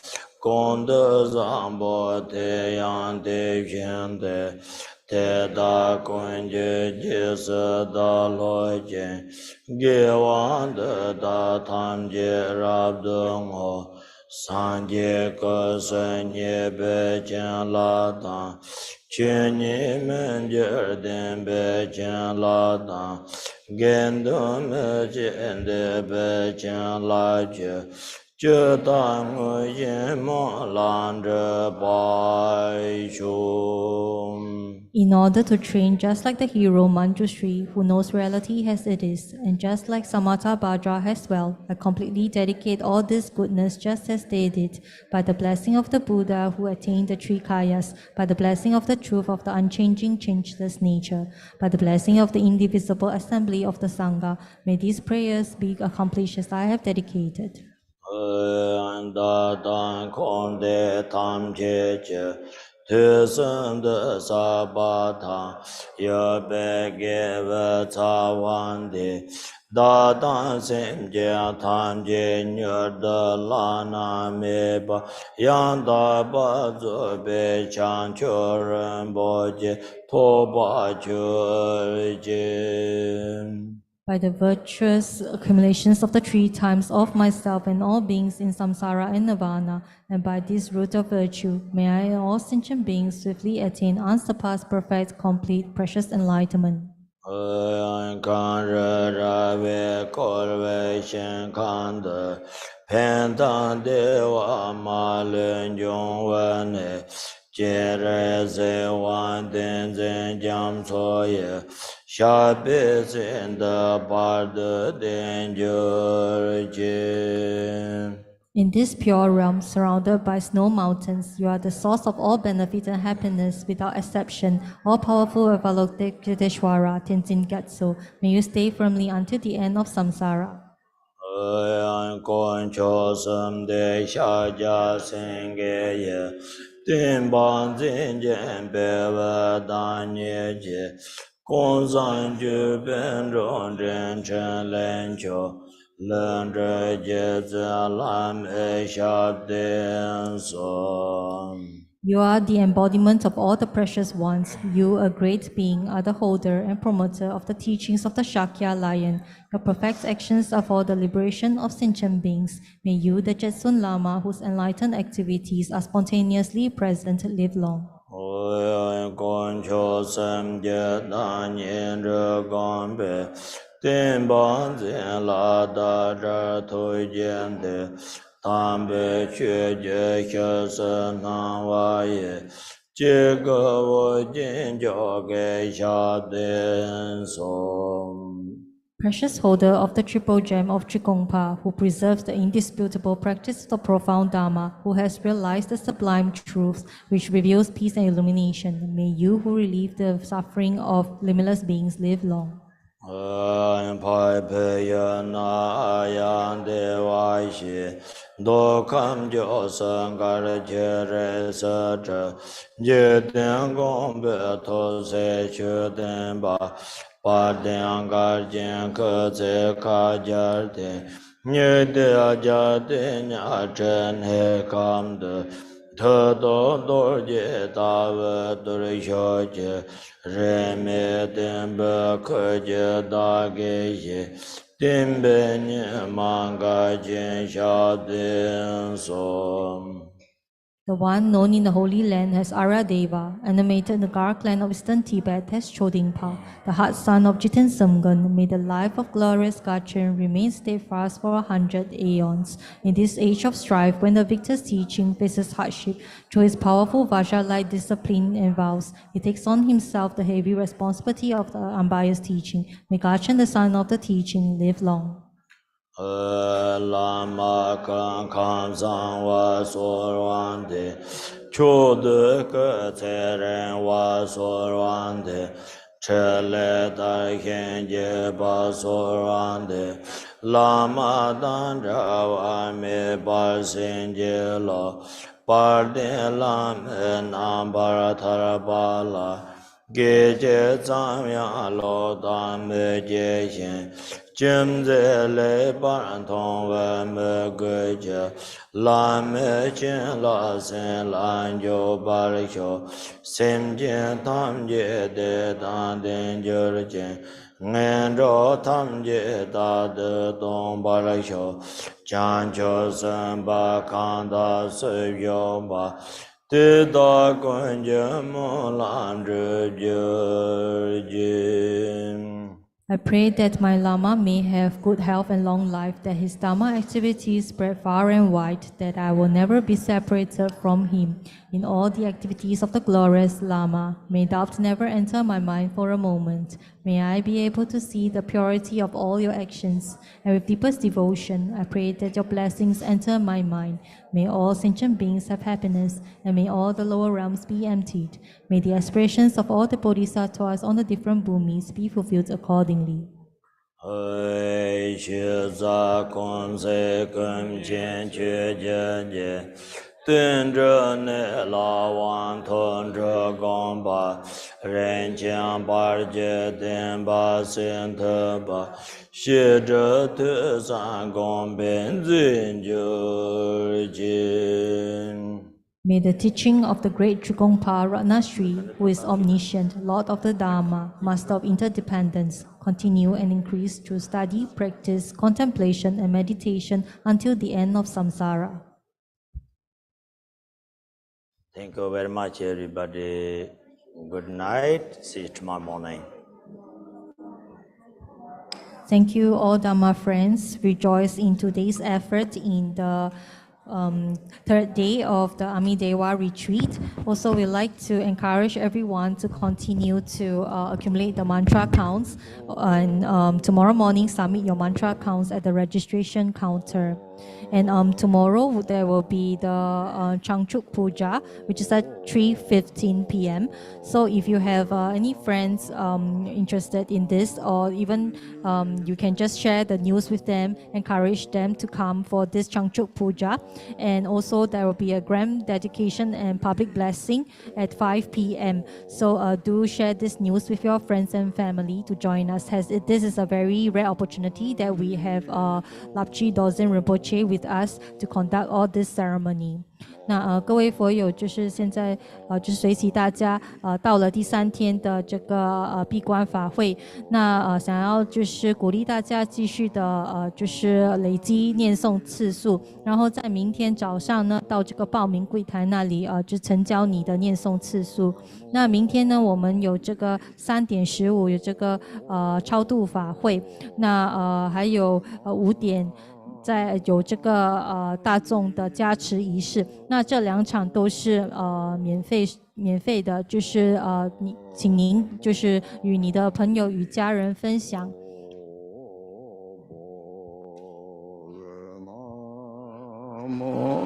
gong de zang bo te yang de xian de, te da kun je je se da lo je ge wan de da tam je rab de ngo san je ke se nye be chen la da chen ni men je den be chen la da gen de me chen de be chen la je je da ngo yin mo lan zhe bai shu. In order to train just like the hero Manjushri, who knows reality as it is, and just like Samatha Bhadra as well, I completely dedicate all this goodness just as they did, by the blessing of the Buddha who attained the three kayas, by the blessing of the truth of the unchanging, changeless nature, by the blessing of the indivisible assembly of the Sangha, may these prayers be accomplished as I have dedicated. Da dan kong de tam che che tu sun de sa ba ta ya be ge ve ca wan de da dan sim je tam je nyo de la na me ba yang da ba zo be chan cho ren bo je to ba cho je. By the virtuous accumulations of the three times of myself and all beings in samsara and nirvana, and by this root of virtue, may I and all sentient beings swiftly attain unsurpassed, perfect, complete, precious enlightenment. Kan ra ve kor ve shen kan de pen tan dewa ma len jong wen ne je re ze wan den zen jam so ye sha be zen de bar de den jur je. In this pure realm, surrounded by snow mountains, you are the source of all benefit and happiness without exception. All powerful Avalokiteshvara, Tenzin Gyatso, may you stay firmly until the end of samsara. Kon cho sam de sha ja sen ge ye tin ban zin jen be wa da nye je gong san ju ben zhong zhen chen len cho len zhe je zi lam e sha den som. You are the embodiment of all the precious ones. You, a great being, are the holder and promoter of the teachings of the Shakya lion. Your perfect actions are for the liberation of sentient beings. May you, the Jetsun Lama, whose enlightened activities are spontaneously present, live long. Kon cho sam je dan yin zhe gong be tin ban zin la da zhe tu jian de tam be xue je xe se nan wa ye jie ge wo jin jiao ge xia den song. Precious holder of the triple gem of Trikongpa, who preserves the indisputable practice of the profound Dharma, who has realized the sublime truths which reveals peace and illumination, may you who relieve the suffering of limitless beings live long. Pai pe ya na yan de wa shi do kam jo san ga re je re sa zhe je den gong be to se chu den ba pa den ga jian ke ze ka ja de nye de a ja de nya chen he kam de Tho do do je da ve do re sho je re me den be ke je da ge ye den be nye ma ga jin sha den som. The one known in the Holy Land as Arya Deva, animated in the Gar clan of Eastern Tibet as Chodingpa, the hot son of Jiten Samgun, may the life of glorious Gachin remain steadfast for 100 aeons. In this age of strife, when the victor's teaching faces hardship, through his powerful Vajra-like discipline and vows, he takes on himself the heavy responsibility of the unbiased teaching. May Gachin, the son of the teaching, live long. Lama kan kan san wa so ran de chu de ke ce ren wa so ran de che le da hian je ba so ran de lama dan ra wa me ba sin je lo par de lam nam bar thar ba la ge je zang ya lo da me je yin Jim the labor Tom Mergage, La Merchin, La Sen, Lan Jo Barisho, Sim Jin Tam Je de Dan Danger Jin, Nendo Tam Je da de Don Barisho, Chan Cho San Ba Kanda Se Yo Ba. Te da Gunja Mulan Jin. I pray that my Lama may have good health and long life, that his Dharma activities spread far and wide, that I will never be separated from him in all the activities of the glorious Lama. May doubt never enter my mind for a moment. May I be able to see the purity of all your actions, and with deepest devotion, I pray that your blessings enter my mind. May all sentient beings have happiness, and may all the lower realms be emptied. May the aspirations of all the bodhisattvas on the different bhumis be fulfilled accordingly. May the teaching of the great Trigongpa Ratnasri, who is omniscient, Lord of the Dharma, Master of interdependence, continue and increase through study, practice, contemplation, and meditation until the end of samsara. Thank you very much, everybody. Good night. See you tomorrow morning. Thank you, all Dharma friends. Rejoice in today's effort in the third day of the Dewa retreat. Also, we'd like to encourage everyone to continue to accumulate the mantra counts, and tomorrow morning submit your mantra counts at the registration counter. And tomorrow there will be the Changchuk Puja, which is at 3:15 p.m. So if you have any friends interested in this, or even you can just share the news with them, encourage them to come for this Changchuk Puja. And also there will be a grand dedication and public blessing at 5 p.m. So do share this news with your friends and family to join us, as this is a very rare opportunity that we have Lapchi Dorzin Rinpoche with us to conduct all this ceremony. 那各位佛友，就是现在就是随喜大家到了第3天的这个闭关法会，那想要就是鼓励大家继续的就是累积念诵次数，然后在明天早上呢到这个报名柜台那里就成交你的念诵次数。那明天呢我们有这个3点15有这个超度法会，那还有5点。在有这个大众的加持仪式，那这2场都是免费的，就是请您就是与你的朋友与家人分享。Namo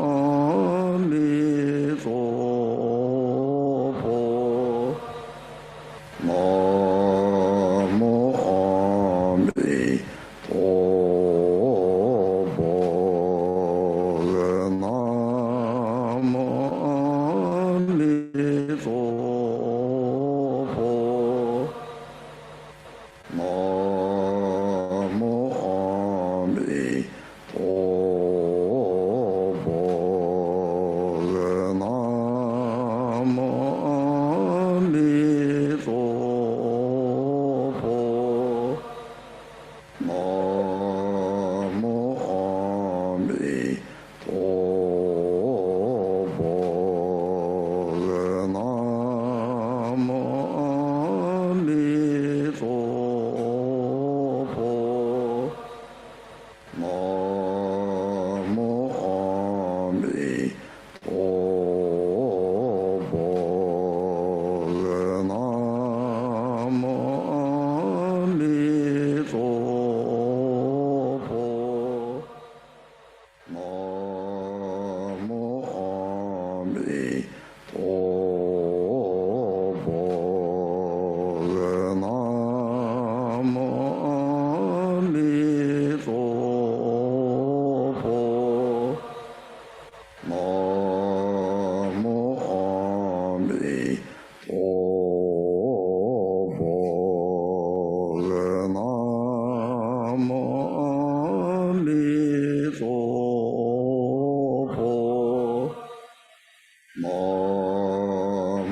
Mo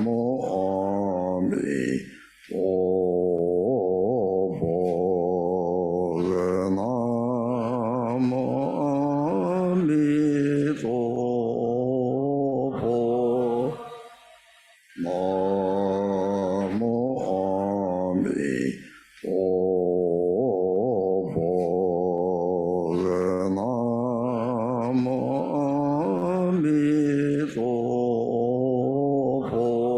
mo mi